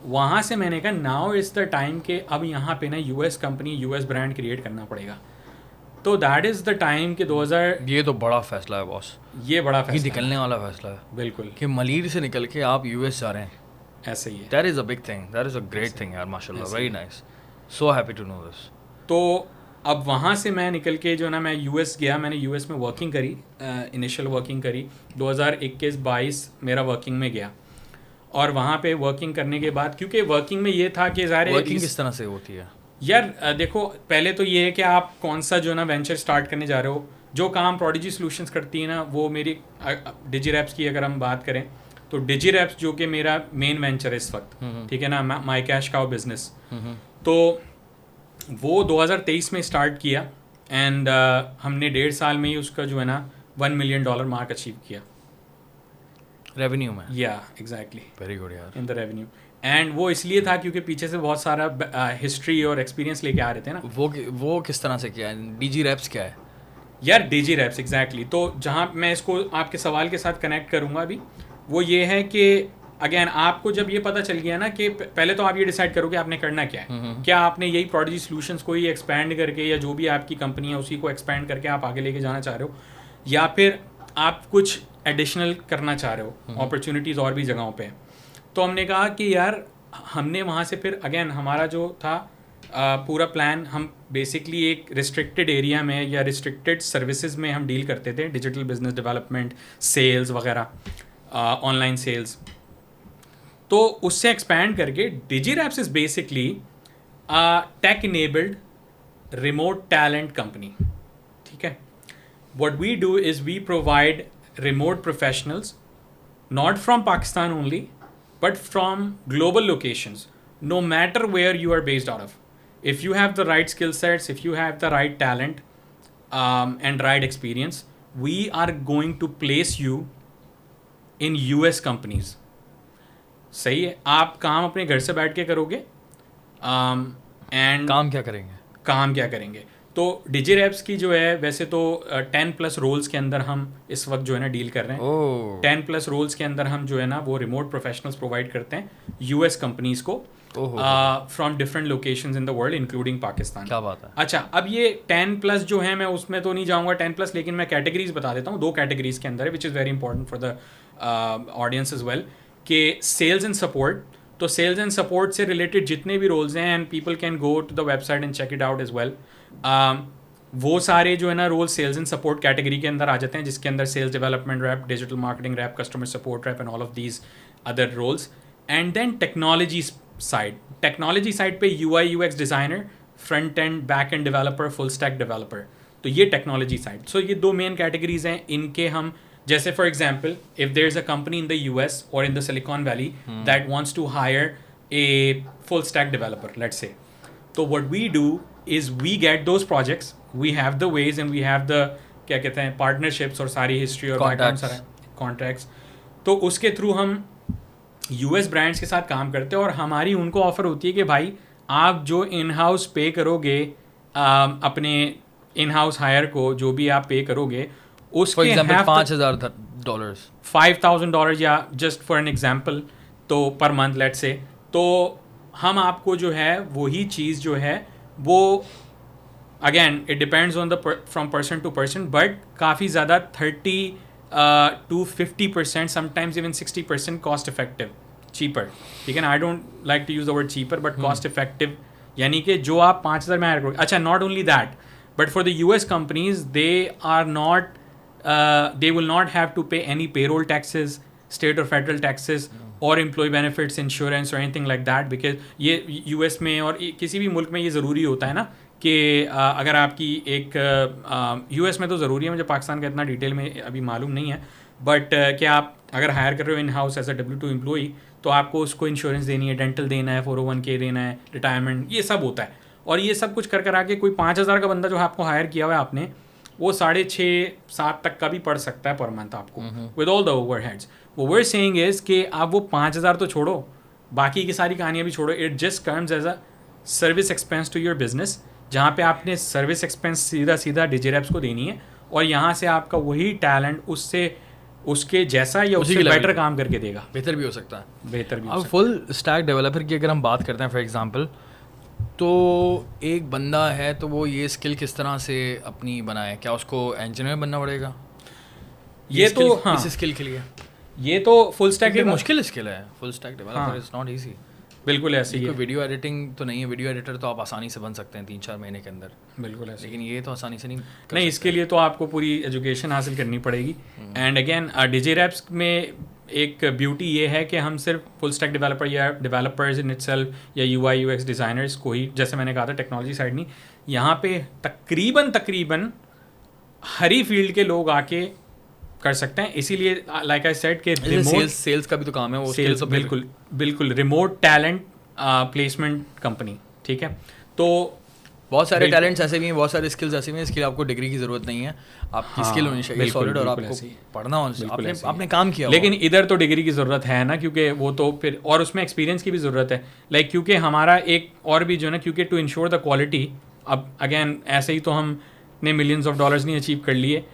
वहाँ से मैंने कहा नाउ इज़ द टाइम कि अब यहाँ पे ना US company, US brand create करना पड़ेगा। तो दैट इज़ द टाइम कि 2000, ये तो बड़ा फैसला है बॉस, ये बड़ा ये फैसला निकलने वाला फैसला है बिल्कुल कि मलीर से निकल के आप यूएस जा रहे हैं। ऐसे ही है। That is a big thing, that is a great thing यार, माशाल्लाह, very nice, so happy to know this. तो अब वहाँ से मैं निकल के जो ना मैं यूएस गया, मैंने यूएस में वर्किंग करी, इनिशियल वर्किंग करी 2021-22 मेरा वर्किंग में गया, और वहाँ पे वर्किंग करने के बाद, क्योंकि वर्किंग में ये था कि ज़ाहिर वर्किंग किस तरह से होती है यार, देखो पहले तो ये है कि आप कौन सा जो ना वेंचर स्टार्ट करने जा रहे हो। जो काम प्रोडिजी सॉल्यूशंस करती है ना, वो मेरी डिजी रैप्स की अगर हम बात करें तो डिजी रैप्स जो कि मेरा मेन वेंचर है इस वक्त, ठीक है ना, माई कैश काउ बिजनेस, तो वो 2023 में स्टार्ट किया, एंड हमने 1.5 साल में ही उसका जो है ना $1 मिलियन मार्क अचीव किया रेवेन्यू में। या एग्जैक्टली, वेरी गुड यार, इन द रेवेन्यू। एंड वो इसलिए था क्योंकि पीछे से बहुत सारा हिस्ट्री और एक्सपीरियंस लेके आ रहे थे ना। वो किस तरह से किया है, डीजी रैप्स क्या है यार? DigiReps exactly. तो जहाँ मैं इसको आपके सवाल के साथ कनेक्ट करूँगा अभी, वो ये है कि अगेन आपको जब ये पता चल गया ना कि पहले तो आप ये डिसाइड करो कि आपने करना क्या है। क्या आपने यही प्रोडिजी सॉल्यूशंस को ही एक्सपैंड करके, या जो भी आपकी कंपनी है उसी को एक्सपैंड करके आप आगे लेके जाना चाह रहे हो, या फिर आप कुछ एडिशनल करना चाह रहे हो, अपॉर्चुनिटीज़ और भी जगहों पे। तो हमने कहा कि यार हमने वहाँ से फिर अगेन हमारा जो था पूरा प्लान, हम बेसिकली एक रिस्ट्रिक्टेड एरिया में या रिस्ट्रिक्टेड सर्विसेज में हम डील करते थे, डिजिटल बिजनेस डेवलपमेंट, सेल्स वगैरह, ऑनलाइन सेल्स। तो उससे एक्सपैंड करके Digireps is basically tech enabled remote talent company, ठीक है। What we do is we provide remote professionals, not from Pakistan only, but from global locations, no matter where you are based out of. If you have the right skill sets, if you have the right talent and right experience, we are going to place you in US companies. सही है, आप काम अपने घर से बैठ के करोगे, and काम क्या करेंगे तो डिजी रैप्स की जो है वैसे तो 10+ रोल्स के अंदर हम इस वक्त जो है ना डील कर रहे हैं। 10+ रोल्स के अंदर हम जो है ना वो रिमोट प्रोफेशनल्स प्रोवाइड करते हैं यूएस कंपनीज को, from different locations in the world including Pakistan. क्या बात है। अच्छा, अब ये 10+ जो है, मैं उसमें तो नहीं जाऊँगा 10+, लेकिन मैं कैटेगरीज बता देता हूँ। 2 कैटेगरीज के अंदर है, which is very important for the audience as well, कि सेल्स एंड सपोर्ट। तो सेल्स एंड सपोर्ट से रिलेटेड जितने भी रोल्स हैं, and people can go to the website and check it out as well, वो सारे जो है ना role sales and support category के अंदर आ जाते हैं, जिसके अंदर sales development rep, digital marketing rep, customer support rep and all of these other roles. And then technology side पे UI UX designer front end back end developer, full stack developer. तो ये टेक्नोलॉजी साइड. सो ये दो main categories हैं. इनके हम जैसे for example if there is a company in the US और in the Silicon Valley that wants to hire a full stack developer, let's say. तो what we do is we get those projects, we have the wage and we have the क्या कहते हैं partnerships और सारी history और background सारा contracts. तो उसके थ्रू हम US ब्रांड्स के साथ काम करते हैं और हमारी उनको ऑफर होती है कि भाई आप जो इन हाउस पे करोगे अपने इन हाउस हायर को, जो भी आप पे करोगे उसके $5,000 $5,000 या जस्ट फॉर एन एग्जाम्पल तो पर मंथ लेट से, तो हम आपको जो है वही चीज़ जो है वो again it depends on the from person to person, but काफ़ी ज़्यादा 30 to 50%, sometimes even 60% cost effective, cheaper. ठीक है ना, I don't like to use the word cheaper but cost effective. यानी कि जो आप 5,000 में हायर करोगे. अच्छा, not only that but for the US companies they are not they will not have to pay any payroll taxes, state or federal taxes or employee benefits, insurance or anything like that, because ये US में और किसी भी मुल्क में ये ज़रूरी होता है ना कि अगर आपकी एक US में तो ज़रूरी है, मुझे पाकिस्तान का इतना डिटेल में अभी मालूम नहीं है, बट क्या आप अगर हायर कर रहे हो in house as a W2 employee तो आपको उसको इंश्योरेंस देनी है, डेंटल देना है, 401k देना है, रिटायरमेंट, ये सब होता है. और ये सब कुछ कर आके कोई 5,000 का बंदा जो आपको हायर किया हुआ है आपने, वो 6,500-7 तक का भी पड़ सकता है पर मंथ आपको विद ऑल द ओवरहेड्स. वो वर सेइंग इज कि आप वो 5,000 तो छोड़ो, बाकी की सारी कहानियाँ भी छोड़ो. It just comes as a service expense to your business, जहाँ पे आपने सर्विस एक्सपेंस सीधा डिजिरेप्स को देनी है और यहाँ से आपका वही टैलेंट उससे उसके जैसा या उससे बेटर काम करके देगा. बेहतर भी हो सकता है, बेहतर भी. अब फुल स्टैक डेवलपर की अगर हम बात करते हैं फॉर एग्जांपल, तो एक बंदा है तो वो ये स्किल किस तरह से अपनी बनाए? क्या उसको इंजीनियर बनना पड़ेगा? ये तो हाँ, इस स्किल के लिए ये तो फुल स्टैक मुश्किल स्किल है. Full stack developer is not easy. बिल्कुल ऐसे ही है. वीडियो एडिटिंग तो नहीं है, वीडियो एडिटर तो आप आसानी से बन सकते हैं 3-4 महीने के अंदर. बिल्कुल ऐसे, लेकिन ये तो आसानी से नहीं इसके लिए तो आपको पूरी एजुकेशन हासिल करनी पड़ेगी. एंड अगेन डिजिरेप्स में एक ब्यूटी ये है कि हम सिर्फ फुल स्टैक डेवलपर या डेवलपर्स इन इटसेल्फ या UI UX डिज़ाइनर्स को ही, जैसे मैंने कहा था टेक्नोलॉजी साइड नहीं, यहाँ पे तकरीबन हर ही फील्ड के लोग आके कर सकते हैं. इसीलिए लाइक आई सेड के रिमोट सेल्स का भी तो काम है वो. सेल्स बिल्कुल रिमोट टैलेंट प्लेसमेंट कंपनी. ठीक है, तो बहुत सारे टैलेंट्स ऐसे भी हैं, बहुत सारे स्किल्स ऐसे भी हैं, इसके लिए आपको डिग्री की ज़रूरत नहीं है. आपकी स्किल होनी चाहिए सॉलिड और आपको पढ़ना होना, आपने काम किया. लेकिन इधर तो डिग्री की ज़रूरत है ना, क्योंकि वो तो फिर और उसमें एक्सपीरियंस की भी ज़रूरत है. लाइक क्योंकि हमारा एक और भी जो है ना, क्योंकि टू इंश्योर द क्वालिटी, अब अगेन ऐसे ही तो हमने मिलियंस ऑफ डॉलर्स नहीं अचीव कर लिए.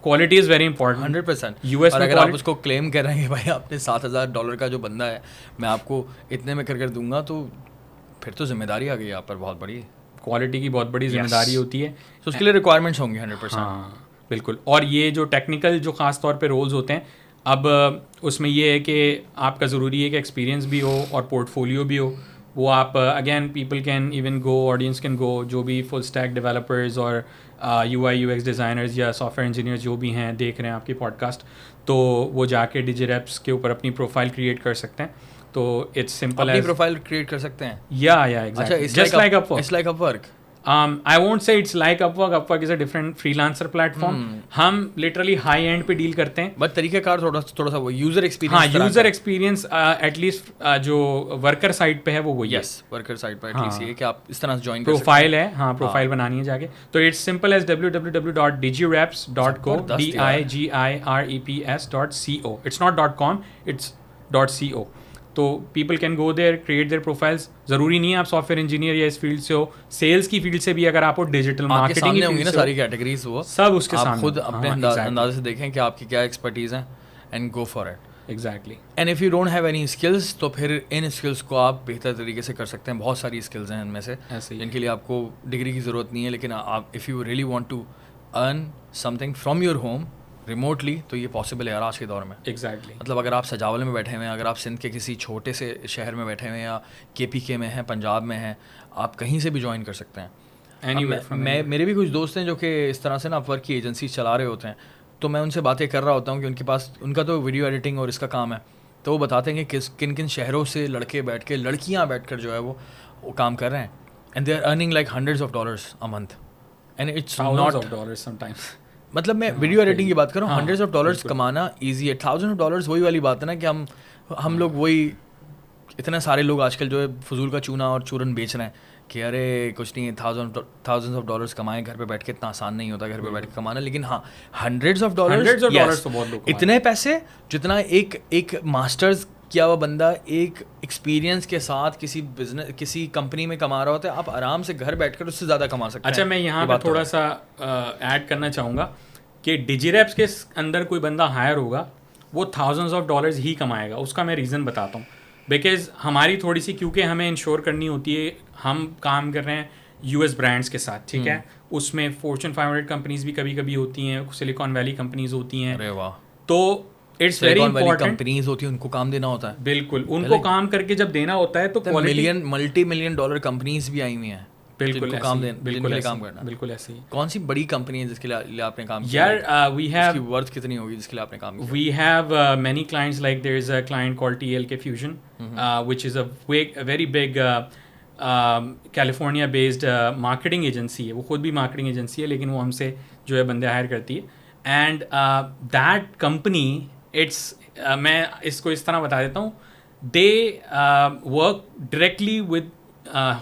Quality is very important. 100%. US और अगर आप उसको क्लेम कर रहे हैं भाई आपने $7,000 का जो बंदा है मैं आपको इतने में कर दूंगा, तो फिर तो जिम्मेदारी आ गई आप पर बहुत बड़ी. क्वालिटी की बहुत बड़ी जिम्मेदारी होती है, तो उसके लिए रिक्वायरमेंट्स होंगी 100%. हाँ बिल्कुल. और ये जो टेक्निकल जो ख़ास तौर पे रोल्स होते हैं, अब उसमें ये है कि आपका ज़रूरी है कि एक्सपीरियंस भी हो और पोर्टफोलियो भी हो. वो आप again people can even go, audience can go, जो भी फुल स्टैक डेवलपर्स और UI UX डिज़ाइनर्स या सॉफ्टवेयर इंजीनियर्स जो भी हैं देख रहे हैं आपकी पॉडकास्ट, तो वो जाके डिजिरेप्स के ऊपर अपनी प्रोफाइल क्रिएट कर सकते हैं. तो इट्स सिंपल अपनी प्रोफाइल क्रिएट कर सकते हैं. या exactly, just like Upwork. It's like Upwork. I won't say it's like Upwork. Upwork is a different freelancer platform. हम literally high end पे डील करते हैं. बट तरीक़ाकार थोड़ा सा वो यूज़र एक्सपीरियंस. हाँ, यूज़र एक्सपीरियंस एटलीस्ट जो वर्कर साइड पे है वो वही. यस, वर्कर साइड पे एटलीस्ट ये कि आप इस तरह से ज्वाइन कर प्रोफाइल है. हाँ, प्रोफाइल बनानी है जाके. तो it's simple as www.digireps.co, digireps.co. It's not .com, it's .co. तो people can go there, create their profiles. ज़रूरी नहीं है आप सॉफ्टवेयर इंजीनियर या इस फील्ड से हो, सेल्स की फील्ड से भी अगर आप हो, डिजिटल मार्केटिंग की होंगी ना सारी कैटेगरीज, वो सब उसके सामने. खुद अपने अंदाजे से देखें कि आपकी क्या एक्सपर्टीज़ है and go for it. Exactly. And if you don't have any skills तो फिर इन स्किल्स को आप बेहतर तरीके से कर सकते हैं. बहुत सारी स्किल्स हैं इनमें से जिनके लिए आपको डिग्री की ज़रूरत नहीं है, लेकिन आप if you really want to earn something from your home remotely तो ये पॉसिबल है यार आज के दौर में. एग्जैक्टली. मतलब अगर आप सजावल में बैठे हुए हैं, अगर आप सिंध के किसी छोटे से शहर में बैठे हुए हैं या KPK में हैं, पंजाब में हैं, आप कहीं से भी ज्वाइन कर सकते हैं. मेरे भी कुछ दोस्त हैं जो कि इस तरह से ना अपवर्क की एजेंसी चला रहे होते हैं, तो मैं उनसे बातें कर रहा होता हूँ कि उनके पास उनका तो वीडियो एडिटिंग और इसका काम है, तो वो बताते हैं कि किन किन शहरों से लड़के बैठ के लड़कियाँ बैठ कर जो है वो काम कर रहे हैं. and they are earning like hundreds of dollars a month and it's thousands not of dollars sometimes. मतलब मैं वीडियो एडिटिंग की बात कर रहा हूँ. हाँ, हंड्रेड्स ऑफ डॉलर्स बिल्कुल. कमाना ईजी है. थाउजेंड ऑफ डॉलर्स वही वाली बात है ना कि हम लोग वही इतने सारे लोग आजकल जो है फजूल का चूना और चूरन बेच रहे हैं कि अरे कुछ नहीं, थाउजेंड्स ऑफ डॉलर्स कमाएं घर पे बैठ के. इतना आसान नहीं होता घर पे बैठ के कमाना, लेकिन हाँ hundreds of Hundreds of dollars dollars तो बहुत लोग कमा इतने पैसे जितना एक मास्टर्स किया हुआ बंदा एक एक्सपीरियंस के साथ किसी बिजनेस किसी कंपनी में कमा रहा होता है, आप आराम से घर बैठकर उससे ज़्यादा कमा सकते हैं. अच्छा, मैं यहाँ पे थोड़ा सा ऐड करना चाहूँगा कि डिजीरैप्स के अंदर कोई बंदा हायर होगा वो थाउजेंड्स ऑफ डॉलर्स ही कमाएगा. उसका मैं रीज़न बताता हूँ. बिकॉज हमारी थोड़ी सी, क्योंकि हमें इंश्योर करनी होती है, हम काम कर रहे हैं यूएस ब्रांड्स के साथ, ठीक है. उसमें फॉर्च्यून 500 कंपनीज भी कभी कभी होती हैं, सिलिकॉन वैली कंपनीज होती हैं. अरे वाह. तो इट्स वेरी इंपॉर्टेंट. कंपनीज होती है, उनको काम देना होता है. बिल्कुल, उनको काम करके जब देना होता है तो मिलियन मल्टी-मिलियन डॉलर कंपनीज भी आई हुई हैं. बिल्कुल काम ऐसे, देना, बिल्कुल जिनके लिए ऐसे, काम करना. बिल्कुल ऐसे ही. कौन सी बड़ी कंपनी है जिसके लिए आपने काम किया? यार वी हैव, इसकी वर्थ कितनी होगी जिसके लिए आपने काम किया? we have many clients. Like there is a client called TLK Fusion, which is a very big California based marketing agency है. वो खुद भी marketing agency है, लेकिन वो हमसे जो है बंदे हायर करती है. And that company, it's मैं इसको इस तरह बता देता हूँ, they work directly with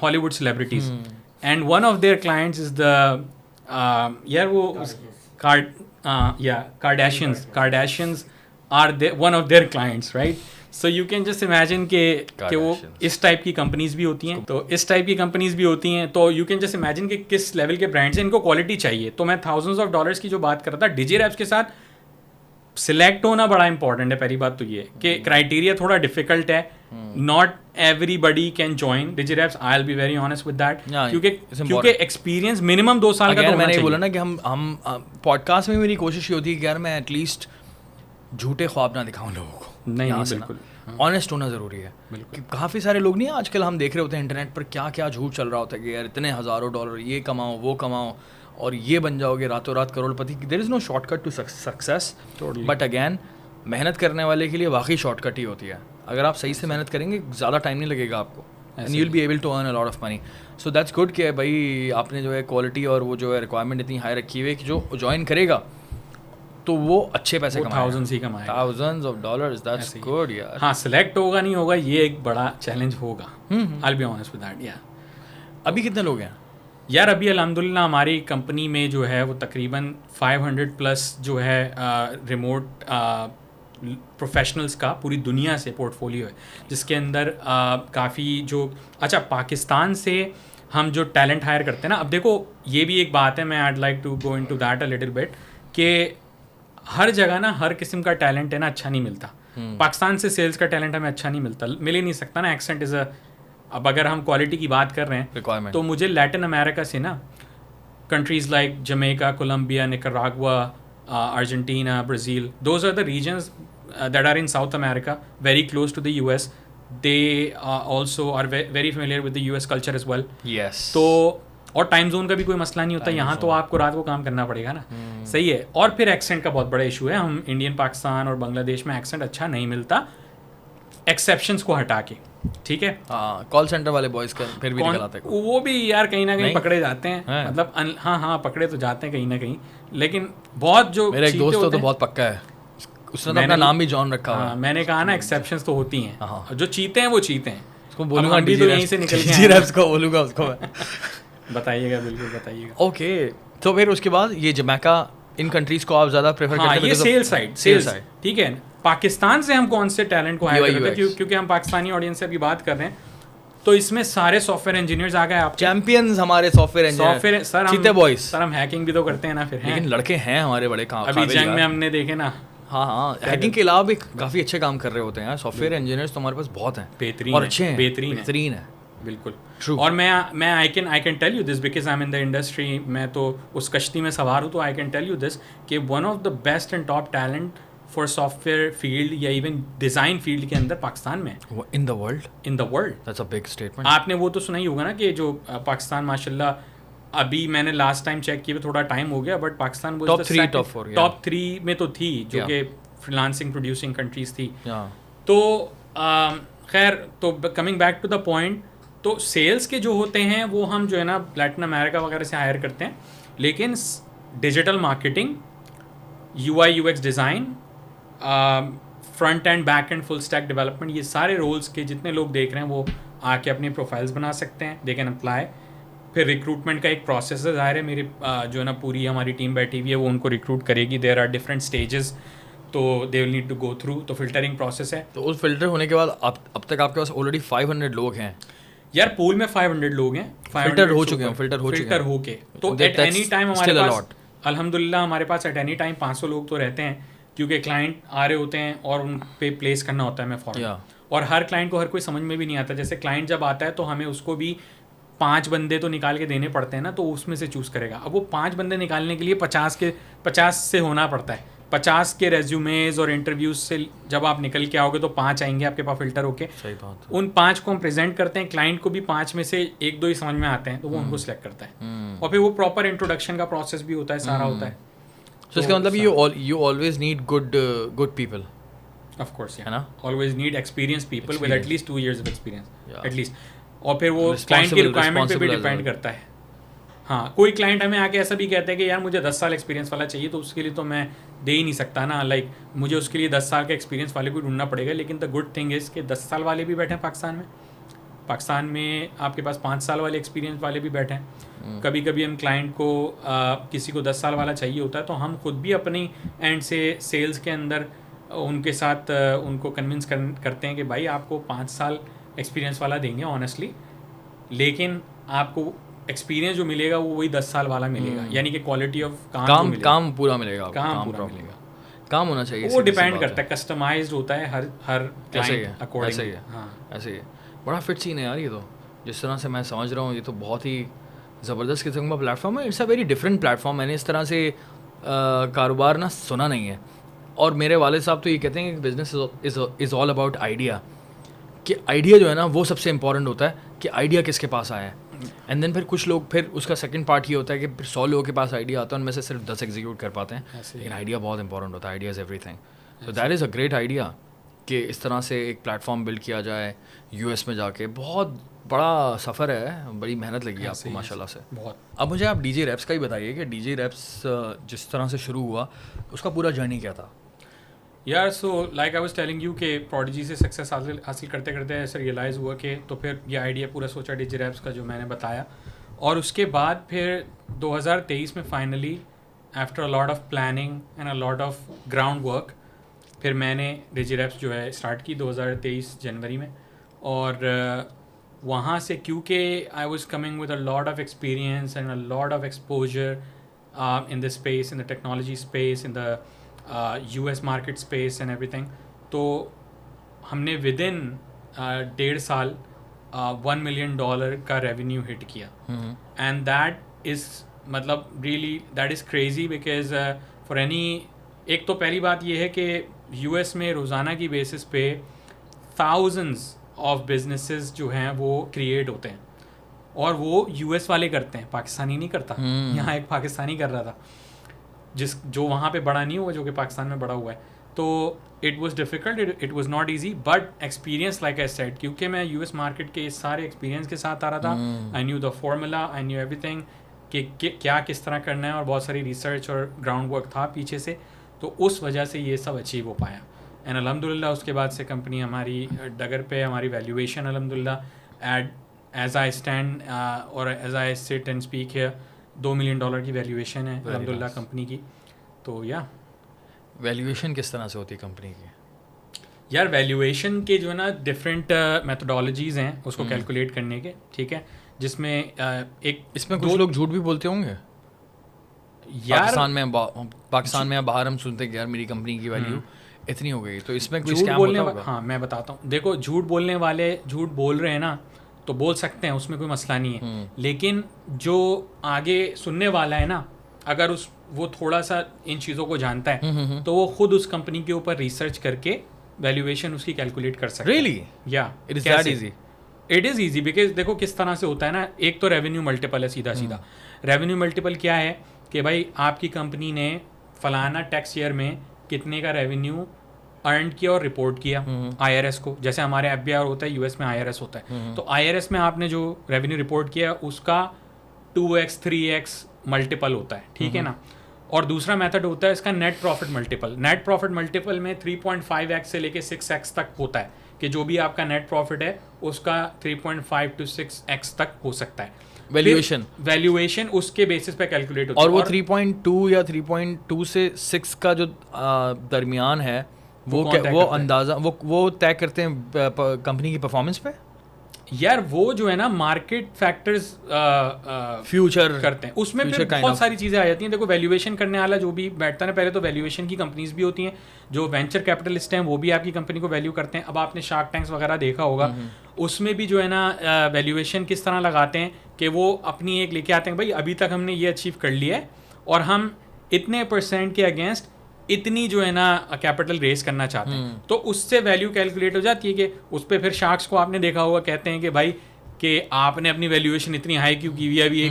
Hollywood celebrities. And one of their clients is the यार वो Kardashians are one of their clients, right? So you can just imagine कि वो इस टाइप की कंपनीज भी होती हैं. तो इस टाइप की कंपनीज भी होती हैं, तो यू कैन जस्ट इमेजिन कि किस लेवल के ब्रांड्स हैं, इनको क्वालिटी चाहिए. तो मैं थाउजेंड्स ऑफ डॉलर्स की जो बात कर रहा था, डिजीरैप्स के साथ सिलेक्ट होना बड़ा इंपॉर्टेंट है. पहली बात तो ये कि क्राइटेरिया थोड़ा डिफिकल्ट है. Not everybody can join Digireps. I will be very honest with that, क्योंकि एक्सपीरियंस मिनिमम 2 साल का तो होना मैंने चाहिए. बोला ना कि हम पॉडकास्ट में मेरी कोशिश ये होती है कि यार मैं एटलीस्ट झूठे ख्वाब ना दिखाऊं लोगों को. नहीं, बिल्कुल ऑनेस्ट होना ज़रूरी है. काफ़ी सारे लोग नहीं, आजकल हम देख रहे होते हैं इंटरनेट पर क्या क्या झूठ चल रहा होता है कि यार इतने हज़ारों डॉलर ये कमाओ वो कमाओ और ये बन जाओगे रातों रात करोड़पति. There is no shortcut to success. But again मेहनत करने वाले के लिए वाकई शॉर्टकट ही होती है. अगर आप सही से मेहनत करेंगे ज़्यादा टाइम नहीं लगेगा आपको, and you will be able to earn a lot of money. So that's good कि भाई आपने जो है क्वालिटी और वो जो है रिक्वायरमेंट इतनी हाई रखी हुई है कि जो ज्वाइन करेगा तो वो अच्छे पैसे कमाएगा. थाउजेंड्स ही कमाएगा, thousands of dollars. That's good यार. हाँ, सिलेक्ट होगा नहीं होगा ये एक बड़ा चैलेंज होगा. आई will be honest with that. या अभी कितने लोग हैं यार? अभी अल्हम्दुलिल्लाह हमारी कंपनी में जो है वो तकरीबन 500 प्लस जो है रिमोट प्रोफेशनल्स का पूरी दुनिया से पोर्टफोलियो है, जिसके अंदर काफ़ी जो अच्छा पाकिस्तान से हम जो टैलेंट हायर करते हैं ना. अब देखो ये भी एक बात है, मैं I'd like to go into that a little bit, कि हर जगह ना हर किस्म का टैलेंट है ना अच्छा नहीं मिलता. पाकिस्तान से सेल्स का टैलेंट हमें अच्छा नहीं मिलता, मिल ही नहीं सकता ना. एक्सेंट इज़ अ, अब अगर हम क्वालिटी की बात कर रहे हैं तो मुझे लैटिन अमेरिका से ना countries like Jamaica, Colombia, Nicaragua, Argentina, Brazil, those are the regions that are in South America, very close to the US. They also are very familiar with the US culture as well. Yes. तो और time zone का भी कोई मसला नहीं होता. यहाँ तो आपको रात को काम करना पड़ेगा ना. सही है. और फिर एक्सेंट का बहुत बड़ा इशू है. हम इंडियन, पाकिस्तान और बांग्लादेश में एक्सेंट अच्छा नहीं मिलता, एक्सेप्शंस को हटा के. ठीक है. कॉल सेंटर वाले बॉयज का फिर भी निकल आते हैं. वो भी यार कहीं ना कहीं पकड़े जाते हैं. मतलब हाँ पकड़े तो जाते हैं कहीं ना कहीं, लेकिन बहुत जो मेरा एक दोस्त तो बहुत पक्का है, उसने तो अपना नाम भी जॉन रखा हुआ है. मैंने कहा ना एक्सेप्शंस तो होती हैं. जो चीते हैं वो चीते हैं. उसको बोलूंगा भी तो यहीं से निकल के डिजीरैप्स को बोलूंगा उसको मैं. बताइएगा, बिल्कुल बताइएगा. ओके, तो फिर उसके बाद ये जमैका, इन कंट्रीज को आप ज़्यादा प्रेफर करते हैं? ये सेल्स साइड. ठीक है. पाकिस्तान से हम कौन से टैलेंट को हायर करते हैं, क्योंकि हम पाकिस्तानी ऑडियंस से अभी बात कर रहे हैं, तो इसमें सारे सॉफ्टवेयर इंजीनियर्स आ गए. आप चैंपियंस हमारे सॉफ्टवेयर इंजीनियर सर, चीते बॉयज. सर हम हैकिंग भी तो करते हैं ना. फिर लेकिन लड़के हैं हमारे बड़े काम. अभी जंग में हमने देखे ना. हाँ, हैकिंग के अलावा भी काफ़ी अच्छे काम कर रहे होते हैं. सॉफ्टवेयर इंजीनियर्स तो हमारे पास बहुत हैं, बेहतरीन और अच्छे हैं, बेहतरीन है. बिल्कुल. True. और मैं I can tell you this because I am in the industry. मैं तो उस कश्ती में सवार हूँ, तो I can tell you this कि one of the best and top talent for software field या इवन डिज़ाइन फील्ड के अंदर पाकिस्तान में. In the world. That's a big statement. आपने वो तो सुना ही होगा ना कि जो पाकिस्तान माशाल्लाह, अभी मैंने लास्ट टाइम चेक किया, थोड़ा टाइम हो गया, बट पाकिस्तान वो टॉप 3 में तो थी, जो कि फ्रीलांसिंग प्रोड्यूसिंग कंट्रीज थी. yeah. तो खैर, तो coming back to the point तो सेल्स के जो होते हैं वो हम जो है ना लैटिन अमेरिका वगैरह से हायर करते हैं, लेकिन digital marketing, UI/UX design, front end back and full stack development, ये सारे रोल्स के जितने लोग देख रहे हैं वो आके अपनी प्रोफाइल्स बना सकते हैं, दे कैन अप्लाई। फिर रिक्रूटमेंट का एक प्रोसेस है, ज़ाहिर है मेरी जो है ना पूरी हमारी टीम बैठी हुई है वो उनको रिक्रूट करेगी। देयर आर डिफरेंट स्टेजेस, तो they will need to go through, तो फिल्टरिंग प्रोसेस है। तो उस फिल्टर होने के बाद अब तक आपके पास ऑलरेडी 500 लोग हैं यार पूल में 500 लोग हैं, फिल्टर हो चुके हैं, फिल्टर होके। तो एट एनी टाइम हमारे पास अल्हम्दुलिल्लाह हमारे पास एट एनी टाइम 500 लोग तो रहते हैं, क्योंकि क्लाइंट आ रहे होते हैं और उन पे प्लेस करना होता है मैं फॉर्म। और हर क्लाइंट को हर कोई समझ में भी नहीं आता, जैसे क्लाइंट जब आता है तो हमें उसको भी 5 बंदे तो निकाल के देने पड़ते हैं ना, तो उसमें से चूज़ करेगा। अब वो 5 बंदे निकालने के लिए 50 से होना पड़ता है। 50 के रेज्यूमेज और इंटरव्यूज से जब आप निकल के आओगे तो 5 आएंगे आपके पास फिल्टर होके। सही बात। उन 5 को हम प्रेजेंट करते हैं, क्लाइंट को भी 5 में से 1-2 ही समझ में आते हैं तो वो उनको सिलेक्ट करता है, और फिर वो प्रॉपर इंट्रोडक्शन का प्रोसेस भी होता है, सारा होता है। तो इसका मतलब you always need good people, of course, yeah, है ना? always need experienced people with at least 2 years of experience, Yeah. at least। और फिर वो क्लाइंट की रिक्वायरमेंट पे भी responsible डिपेंड as well. करता है। हाँ, कोई क्लाइंट हमें आके ऐसा भी कहता है कि यार मुझे 10 साल एक्सपीरियंस वाला चाहिए, तो उसके लिए तो मैं दे ही नहीं सकता ना, लाइक मुझे उसके लिए 10 साल का एक्सपीरियंस वाले को ढूंढना पड़ेगा। लेकिन द गुड थिंग इज़ कि 10 साल वाले भी बैठे हैं पाकिस्तान में आपके पास 5 साल वाले एक्सपीरियंस वाले भी बैठे हैं। कभी कभी हम क्लाइंट को किसी को 10 साल वाला चाहिए होता है, तो हम खुद भी अपनी एंड से सेल्स के अंदर उनके साथ उनको कन्विंस करते हैं कि भाई आपको 5 साल एक्सपीरियंस वाला देंगे ऑनेस्टली, लेकिन आपको एक्सपीरियंस जो मिलेगा वो वही 10 साल वाला मिलेगा, यानी कि क्वालिटी ऑफ काम पूरा मिलेगा, काम पूरा मिलेगा, काम होना चाहिए। वो डिपेंड करता है, कस्टमाइज्ड होता है हर क्लाइंट अकॉर्डिंगली। हाँ ऐसे ही बड़ा फिट सीन है यार ये तो, जिस तरह से मैं समझ रहा हूँ ये तो बहुत ही ज़बरदस्त किस्म का प्लेटफॉर्म है। It's a very different platform. मैंने इस तरह से कारोबार ना सुना नहीं है, और मेरे वाले साहब तो ये कहते हैं कि business is all about idea, कि आइडिया जो है ना वो सबसे इंपॉर्टेंट होता है कि आइडिया किसके पास आया है। एंड देन फिर कुछ लोग, फिर उसका सेकंड पार्ट ये होता है कि फिर 100 लोगों के पास आइडिया आता है, उनमें से सिर्फ 10 एग्जीक्यूट कर पाते हैं, लेकिन आइडिया बहुत इंपॉर्टेंट होता है। Idea is everything. So that is a great idea कि इस तरह से एक प्लेटफॉर्म बिल्ड किया जाए US में जाके। बहुत बड़ा सफ़र है, बड़ी मेहनत लगी आपको माशाल्लाह से बहुत। अब मुझे आप DJ रैप्स का ही बताइए कि DJ रैप्स जिस तरह से शुरू हुआ उसका पूरा जर्नी क्या था? यार so like I was telling you कि प्रोडिजी से सक्सेस हासिल करते करते ऐसे रियलाइज़ हुआ कि तो फिर ये आइडिया पूरा सोचा DJ रैप्स का जो मैंने बताया, और उसके बाद फिर 2023 में finally after a lot of planning and a lot of ground work फिर मैंने DJ रैप्स जो है स्टार्ट की 2023 जनवरी में। और वहाँ से क्योंकि I was coming with a lot of experience and a lot of exposure in the space, in the technology space, in the US market space and everything, तो हमने विद इन 1.5 साल $1 मिलियन का रेवेन्यू हिट किया। And that is मतलब really that is crazy because for any, एक तो पहली बात ये है कि US में रोज़ाना की बेसिस पे थाउजेंड्स ऑफ बिजनेसेस जो हैं वो क्रिएट होते हैं, और वो US वाले करते हैं, पाकिस्तानी नहीं करता। यहाँ एक पाकिस्तानी कर रहा था जो वहाँ पे बड़ा नहीं हुआ, जो कि पाकिस्तान में बड़ा हुआ है। तो it was difficult, it was not easy, but experience like I said, क्योंकि मैं US मार्केट के इस सारे एक्सपीरियंस के साथ आ रहा था। I knew the formula, I knew everything कि क्या किस तरह करना है, और बहुत सारी रिसर्च और ग्राउंड वर्क था पीछे से, तो उस वजह से ये सब अचीव हो पाया। एंड अल्हम्दुलिल्लाह उसके बाद से कंपनी हमारी डगर पे, हमारी वैल्यूएशन अल्हम्दुलिल्लाह एज आई स्टैंड और as I sit and speak here $2 million की वैल्यूएशन है अल्हम्दुलिल्लाह कंपनी की। तो या वैल्यूएशन किस तरह से होती है कंपनी की? यार वैल्यूएशन के जो है ना डिफरेंट मेथोडोलॉजीज़ हैं उसको कैलकुलेट करने के, ठीक है, जिसमें एक इसमें कुछ लोग झूठ भी बोलते होंगे यार। पाकिस्तान में बाहर हम सुनते हैं कि यार मेरी कंपनी की वैल्यू इतनी हो गई, तो इसमें कोई स्कैम होता होगा? हाँ मैं बताता हूँ। देखो झूठ बोलने वाले झूठ बोल रहे हैं ना, तो बोल सकते हैं, उसमें कोई मसला नहीं है। लेकिन जो आगे सुनने वाला है ना, अगर वो थोड़ा सा इन चीज़ों को जानता है तो वो खुद उस कंपनी के ऊपर रिसर्च करके वैल्यूएशन उसकी कैलकुलेट कर सकता है। Really? या it is that easy? It is easy because देखो किस तरह से होता है ना, एक तो रेवेन्यू मल्टीपल है सीधा सीधा। रेवेन्यू मल्टीपल क्या है कि भाई आपकी कंपनी ने फलाना टैक्स ईयर में कितने का रेवेन्यू अर्न किया और रिपोर्ट किया IRS को, जैसे हमारे FBI होता है, US में IRS होता है, तो IRS में आपने जो रेवेन्यू रिपोर्ट किया उसका 2x 3x मल्टीपल होता है, ठीक है ना। और दूसरा मेथड होता है इसका net profit multiple. Net profit multiple में 3.5x से लेके 6x तक होता है, कि जो भी आपका नेट प्रॉफिट है उसका 3.5 to 6x तक हो सकता है। वैल्यूएशन उसके बेसिस पे कैलकुलेट होता है। और वो 3.2 या 3.2 से 6 का जो दरमियान है वो अंदाजा वो तय करते हैं कंपनी की परफॉर्मेंस पे। यार वो जो है ना मार्केट फैक्टर्स फ्यूचर करते हैं, उसमें फिर बहुत सारी चीज़ें आ जाती हैं। देखो वैल्यूएशन करने वाला जो भी बैठता है ना, पहले तो वैल्यूएशन की कंपनीज भी होती हैं, जो वेंचर कैपिटलिस्ट हैं वो भी आपकी कंपनी को वैल्यू करते हैं। अब आपने शार्क टैंक्स वगैरह देखा होगा, उसमें भी जो है ना वैल्यूएशन किस तरह लगाते हैं कि वो अपनी एक लेके आते हैं, भाई अभी तक हमने ये अचीव कर लिया है और हम इतने % के अगेंस्ट इतनी जो है ना कैपिटल रेस करना चाहते हैं, तो उससे वैल्यू कैलकुलेट हो जाती है। कि उस पर फिर शार्क्स को आपने देखा होगा कहते हैं कि भाई कि आपने अपनी वैल्यूएशन इतनी हाई क्यों की हुई है। अभी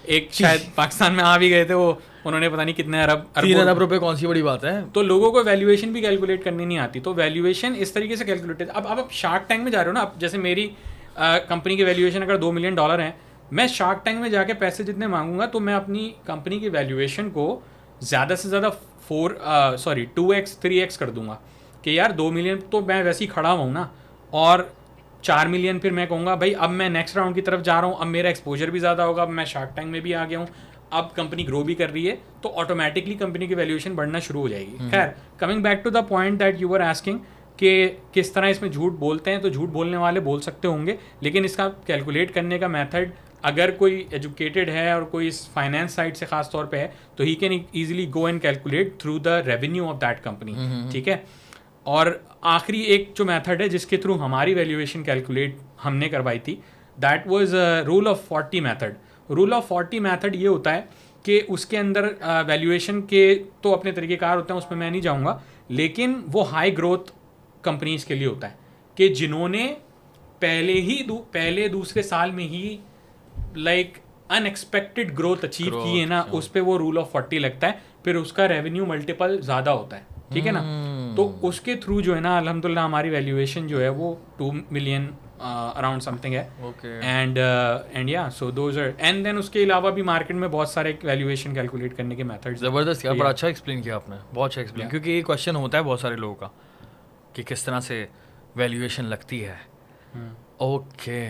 एक शायद पाकिस्तान में आ भी गए थे वो, उन्होंने पता नहीं कितने 3 अरब रुपए कौन सी बड़ी बात है। तो लोगों को वैल्यूएशन भी कैलकुलेट करनी नहीं आती, तो वैल्यूएशन इस तरीके से कैलकुलेट। अब आप शार्क टैंक में जा रहे हो ना, अब जैसे मेरी कंपनी की वैल्यूएशन अगर $2 मिलियन है, मैं शार्क टैंक में जाके पैसे जितने मांगूंगा तो मैं अपनी कंपनी की वैल्यूएशन को ज़्यादा से ज़्यादा 2x 3x कर दूंगा कि यार 2 मिलियन तो मैं वैसे ही खड़ा हुआ हूँ ना, और 4 मिलियन फिर मैं कहूँगा भाई अब मैं नेक्स्ट राउंड की तरफ जा रहा हूँ, अब मेरा एक्सपोजर भी ज़्यादा होगा, अब मैं शार्क टैंक में भी आ गया हूँ, अब कंपनी ग्रो भी कर रही है, तो ऑटोमेटिकली कंपनी की वैल्यूएशन बढ़ना शुरू हो जाएगी। खैर, coming back to the point that you were asking कि किस तरह इसमें झूठ बोलते हैं, तो झूठ बोलने वाले बोल सकते होंगे, लेकिन इसका कैलकुलेट करने का मेथड अगर कोई एजुकेटेड है और कोई इस फाइनेंस साइड से खास तौर पे है तो he can easily go and calculate through the revenue of that company, ठीक है। और आखिरी एक जो मेथड है जिसके थ्रू हमारी वैल्यूएशन कैलकुलेट हमने करवाई थी, that was rule of 40 method. Rule of 40 method ये होता है कि उसके अंदर वैल्यूएशन के तो अपने तरीक़ेकार होते हैं, उसमें मैं नहीं जाऊँगा, लेकिन वो हाई ग्रोथ कंपनीज के लिए होता है कि जिन्होंने पहले दूसरे साल में ही अनएक्सपेक्टेड ग्रोथ अचीव की है ना, उस पर वो रूल ऑफ 40 लगता है, फिर उसका रेवेन्यू मल्टीपल ज़्यादा होता है, ठीक है ना। तो उसके थ्रू जो है ना अल्हम्दुलिल्लाह हमारी वैल्यूएशन जो है वो 2 मिलियन अराउंड समथिंग है। And yeah so those are, and then उसके अलावा भी मार्केट में बहुत सारे वैल्यूएशन कैलकुलेट करने के मेथड्स। ज़बरदस्त यार, बड़ा अच्छा एक्सप्लेन किया आपने, बहुत अच्छा एक्सप्लेन, क्योंकि ये क्वेश्चन होता है बहुत सारे लोगों का कि किस तरह से वैल्यूएशन लगती है। ओके,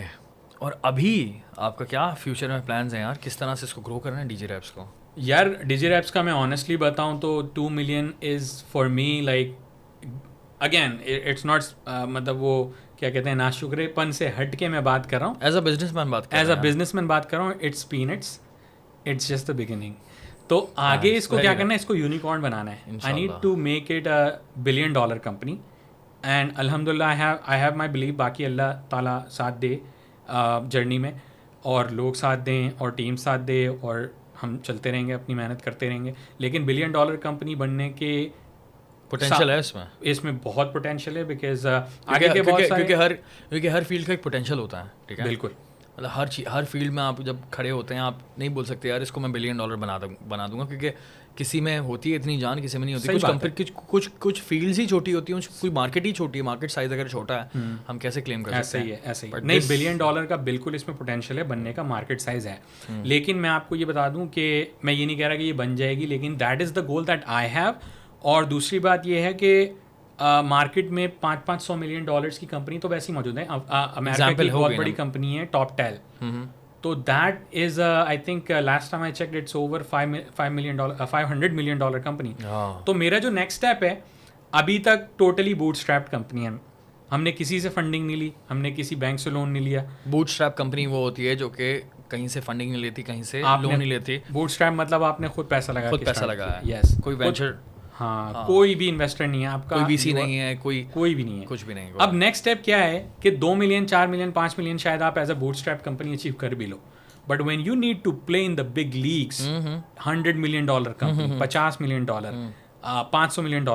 और अभी आपका क्या फ्यूचर में प्लान्स हैं यार, किस तरह से इसको ग्रो करना है डीजे रैप्स को? यार डीजे रैप्स का मैं ऑनेस्टली बताऊं तो 2 million is for me like again it's not मतलब वो क्या कहते हैं नाशुक्रेपन से हट के मैं बात कर रहा हूँ, एज अ बिजनेसमैन बात कर रहा हूँ, it's peanuts, it's just the beginning. तो आगे इसको क्या करना है, इसको यूनिकॉर्न बनाना है। I need to make it $1 billion company, and अल्हम्दुलिल्लाह आई हैव माई बिलीव, बाकी अल्लाह ताला साथ दे जर्नी में, और लोग साथ दें और टीम साथ दे, और हम चलते रहेंगे, अपनी मेहनत करते रहेंगे। लेकिन $1 बिलियन कंपनी बनने के पोटेंशियल है इसमें बहुत पोटेंशियल है, बिकॉज आगे के बहुत सारे, क्योंकि हर फील्ड का एक पोटेंशियल होता है, ठीक है। बिल्कुल, मतलब हर फील्ड में आप जब खड़े होते हैं आप नहीं बोल सकते यार इसको मैं $1 बिलियन बना दूंगा, क्योंकि किसी में होती है इतनी जान, किसी में नहीं होती। कुछ फील्ड्स ही छोटी होती हैं, कोई मार्केट ही छोटी है, मार्केट साइज अगर छोटा है हम कैसे क्लेम कर सकते हैं? ऐसे ही नहीं, $1 बिलियन का बिल्कुल इसमें पोटेंशियल है बनने का, मार्केट साइज है। लेकिन मैं आपको ये बता दूं कि मैं ये नहीं कह रहा कि ये बन जाएगी, लेकिन that is the goal that I have. और दूसरी बात ये है कि मार्केट में $500 मिलियन की कंपनी तो वैसे ही मौजूद है। अमेरिका की बहुत बड़ी कंपनी है टॉपटेल, तो that is I think last time I checked it's over $500 million company. तो मेरा जो नेक्स्ट स्टेप है, अभी तक टोटली बूटस्ट्रैप्ड कंपनी है, हमने किसी से फंडिंग नहीं ली, हमने किसी बैंक से लोन नहीं लिया। बूटस्ट्रैप कंपनी वो होती है जो कि कहीं से फंडिंग नहीं लेती, कहीं से लोन नहीं लेती। बूटस्ट्रैप मतलब आपने खुद पैसा लगाया। यस, कोई वेंचर, हाँ, कोई भी इन्वेस्टर नहीं है आपका, कोई VC नहीं है, कोई भी नहीं है, कुछ भी नहीं। अब नेक्स्ट स्टेप क्या है कि 2 मिलियन 4 मिलियन 5 मिलियन शायद आप as a bootstrap company achieve कर भी लो, but when you need to play in the big leagues, $100 million company, $50 million, $500 million,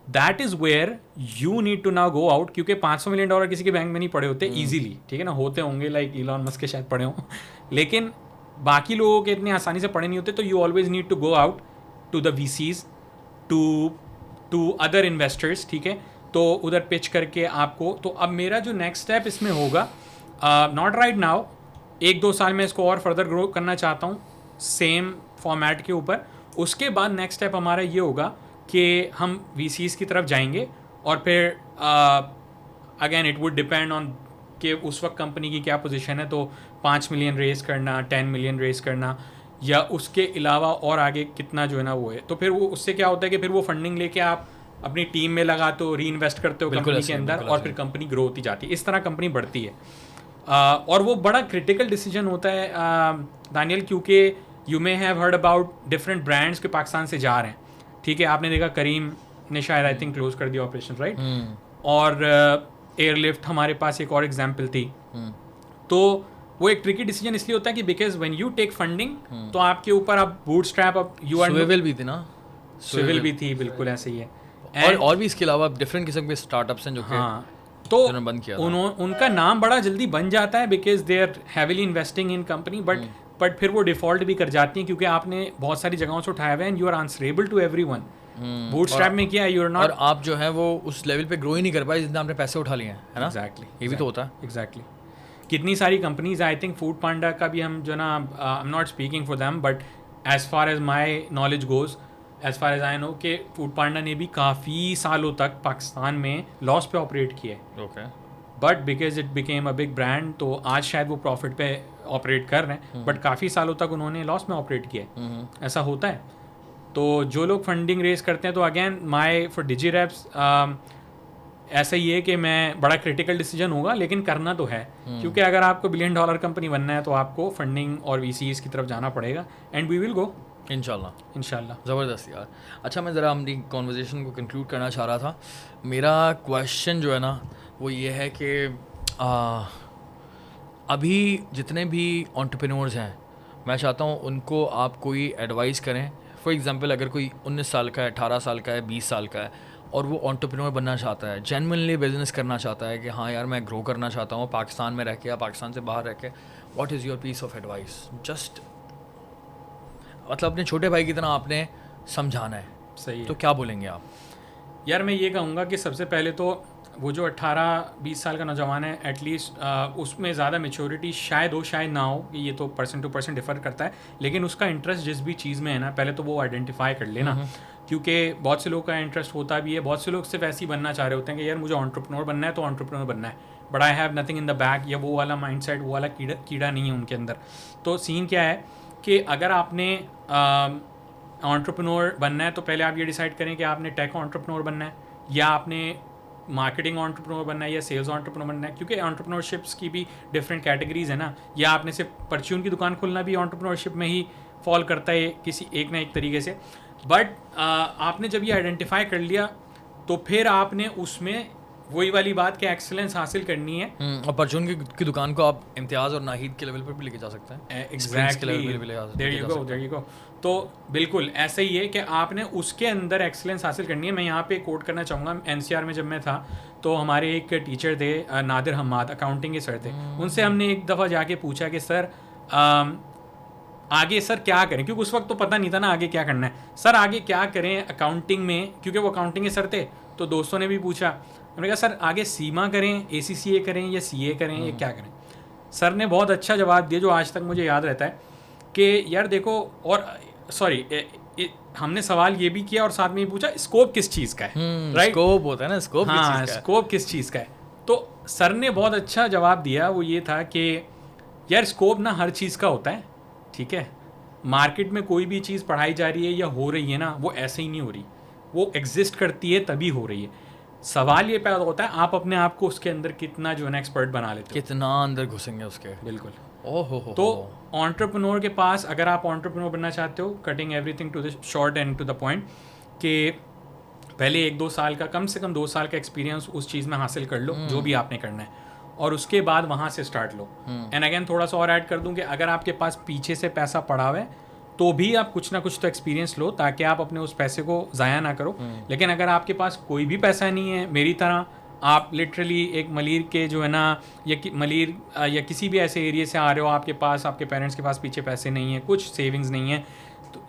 that is where you need to now go out, क्योंकि $500 million किसी के bank में नहीं पड़े होते इजीली, ठीक है ना, होते होंगे लाइक इलॉन मस्क के शायद पड़े हों, लेकिन बाकी लोगों के इतने आसानी से पड़े नहीं होते। तो you always need to go out to the VCs, to other investors, ठीक है। तो उधर पिच करके आपको, तो अब मेरा जो नेक्स्ट स्टेप इसमें होगा, नॉट राइट नाउ, 1-2 साल में इसको और फर्दर ग्रो करना चाहता हूँ सेम फॉर्मेट के ऊपर। उसके बाद नेक्स्ट स्टेप हमारा ये होगा कि हम VCs की तरफ जाएंगे, और फिर again it would depend on कि उस वक्त कंपनी की क्या पोजीशन है, तो 5 मिलियन रेस करना, 10 मिलियन रेस करना, या उसके अलावा और आगे कितना जो है ना वो है। तो फिर वो उससे क्या होता है कि फिर वो फंडिंग लेके आप अपनी टीम में लगाते हो, री इन्वेस्ट करते हो कंपनी के अंदर, और फिर कंपनी ग्रो होती जाती है। इस तरह कंपनी बढ़ती है। और वो बड़ा क्रिटिकल डिसीजन होता है दानियल, क्योंकि you may have heard about different brands के पाकिस्तान से जा रहे हैं, ठीक है। आपने देखा करीम ने शायद आई थिंक क्लोज कर दिया ऑपरेशन, राइट। और एयरलिफ्ट हमारे पास एक और एग्जाम्पल थी। तो वो एक ट्रिकी डिसीजन इसलिए होता है कि because when you take funding तो आपके ऊपर आप बूटस्ट्रैप, अब यू आर स्विवेल भी थी ना, स्विवेल भी थी, बिल्कुल ऐसे ही है। और भी इसके अलावा डिफरेंट किस्म के स्टार्टअप्स हैं जो हाँ, तो बंद किया उनका नाम बड़ा जल्दी बन जाता है because they are heavily investing in company, but फिर वो डिफॉल्ट भी कर जाती हैं क्योंकि आपने बहुत सारी जगहों से उठाया हुआ है and you are answerable to everyone. Bootstrap में क्या है, यू आर नॉट, और आप जो है वो उस लेवल पे ग्रो ही नहीं कर पाए जितना आपने पैसे उठा लिए हैं, है ना। एग्जैक्टली, ये भी तो होता है। एग्जैक्टली। कितनी सारी companies, I think Food Panda का भी हम जो ना, I am not speaking for them, but as far as my knowledge goes, as far as I know, कि फूड पांडा ने भी काफ़ी सालों तक पाकिस्तान में लॉस पे ऑपरेट किया है। Okay. But because it became a big brand, तो आज शायद वो प्रॉफिट पे ऑपरेट कर रहे हैं, बट काफ़ी सालों तक उन्होंने लॉस में ऑपरेट किया है। ऐसा होता है। तो जो लोग फंडिंग रेज करते हैं, तो again my for DigiReps ऐसा ही है कि मैं, बड़ा क्रिटिकल डिसीजन होगा लेकिन करना तो है, क्योंकि अगर आपको $1 बिलियन कंपनी बनना है तो आपको फंडिंग और VCs की तरफ जाना पड़ेगा, एंड वी विल गो इंशाल्लाह। ज़बरदस्त यार। अच्छा, मैं ज़रा अपनी कॉन्वर्जेसन को कंक्लूड करना चाह रहा था। मेरा क्वेश्चन जो है ना वो ये है कि अभी जितने भी एंटरप्रेन्योर्स हैं, मैं चाहता हूँ उनको आप कोई एडवाइस करें। फॉर एग्जांपल, अगर कोई 19 साल का है, 18 साल का है, 20 साल का है, और वो एंटरप्रेन्योर बनना चाहता है, जेन्युइनली बिजनेस करना चाहता है कि हाँ यार मैं ग्रो करना चाहता हूँ पाकिस्तान में रह के या पाकिस्तान से बाहर रह के, what is your piece of advice? Just मतलब अपने छोटे भाई की तरह आपने समझाना है। सही है। तो क्या बोलेंगे आप? यार मैं ये कहूँगा कि सबसे पहले तो वो जो 18-20 साल का नौजवान है, एटलीस्ट उसमें ज़्यादा मेच्योरिटी शायद हो शायद ना हो, कि ये तो पर्सन टू पर्सन डिफ़र करता है, लेकिन उसका इंटरेस्ट जिस भी चीज़ में है ना, पहले तो वो आइडेंटिफाई कर लेना। क्योंकि बहुत से लोगों का इंटरेस्ट होता भी है, बहुत से लोग सिर्फ ऐसे ही बनना चाह रहे होते हैं कि यार मुझे एंटरप्रेन्योर बनना है तो एंटरप्रेन्योर बनना है, but I have nothing in the back, या वो वाला माइंडसेट, वो वाला कीड़ा नहीं है उनके अंदर। तो सीन क्या है कि अगर आपने एंटरप्रेन्योर बनना है तो पहले आप ये डिसाइड करें कि आपने टेक एंटरप्रेन्योर बनना है, या आपने मार्केटिंग एंटरप्रेन्योर बनना है, या सेल्स एंटरप्रेन्योर बनना है, क्योंकि एंटरप्रेन्योरशिप्स की भी डिफरेंट कैटेगरीज है ना। या आपने सिर्फ परचून की दुकान खोलना भी एंटरप्रेन्योरशिप में ही फॉल करता है किसी एक ना एक तरीके से। बट आपने जब ये आइडेंटिफाई कर लिया तो फिर आपने उसमें वही वाली बात कि एक्सेलेंस हासिल करनी है। और परचून की दुकान को आप इम्तियाज़ और नाहिद के लेवल पर भी लेके जा सकते हैं। Exactly, there you go. तो बिल्कुल ऐसा ही है कि आपने उसके अंदर एक्सेलेंस हासिल करनी है। मैं यहाँ पे कोट करना चाहूँगा, NCR में जब मैं था तो हमारे एक टीचर थे नादिर हम्माद, अकाउंटिंग के सर थे। उनसे हमने एक दफ़ा जाके पूछा कि सर आगे सर क्या करें, क्योंकि उस वक्त तो पता नहीं था ना आगे क्या करना है। सर आगे क्या करें अकाउंटिंग में, क्योंकि वो अकाउंटिंग के सर थे। तो दोस्तों ने भी पूछा, मैंने कहा सर आगे सीमा करें, ACCA करें, या CA करें, या क्या करें। सर ने बहुत अच्छा जवाब दिया जो आज तक मुझे याद रहता है कि यार देखो, और सॉरी हमने सवाल ये भी किया और साथ में ये पूछा स्कोप किस चीज़ का है, राइट? स्कोप होता है ना, स्कोप किस चीज़ का है? स्कोप किस चीज़ का है। तो सर ने बहुत अच्छा जवाब दिया, वो ये था कि यार स्कोप ना हर चीज़ का होता है, ठीक है। मार्केट में कोई भी चीज़ पढ़ाई जा रही है या हो रही है ना, वो ऐसे ही नहीं हो रही, वो एग्जिस्ट करती है तभी हो रही है। सवाल ये पैदा होता है आप अपने आप को उसके अंदर कितना जो है ना एक्सपर्ट बना लेते हो, कितना अंदर घुसेंगे उसके। बिल्कुल। ओहो। तो एंटरप्रेन्योर के पास अगर आप एंटरप्रेन्योर बनना चाहते हो, cutting everything to the short and to the point, कि पहले 1-2 साल का, कम से कम 2 साल का एक्सपीरियंस उस चीज़ में हासिल कर लो जो भी आपने करना है, और उसके बाद वहाँ से स्टार्ट लो। एंड अगेन थोड़ा सा और ऐड कर दूँ कि अगर आपके पास पीछे से पैसा पड़ा हुआ है तो भी आप कुछ ना कुछ तो एक्सपीरियंस लो, ताकि आप अपने उस पैसे को ज़ाया ना करो। लेकिन अगर आपके पास कोई भी पैसा नहीं है, मेरी तरह आप लिटरली एक मलीर के जो है ना, या मलीर या किसी भी ऐसे एरिया से आ रहे हो, आपके पास आपके पेरेंट्स के पास पीछे पैसे नहीं है, कुछ सेविंग्स नहीं है,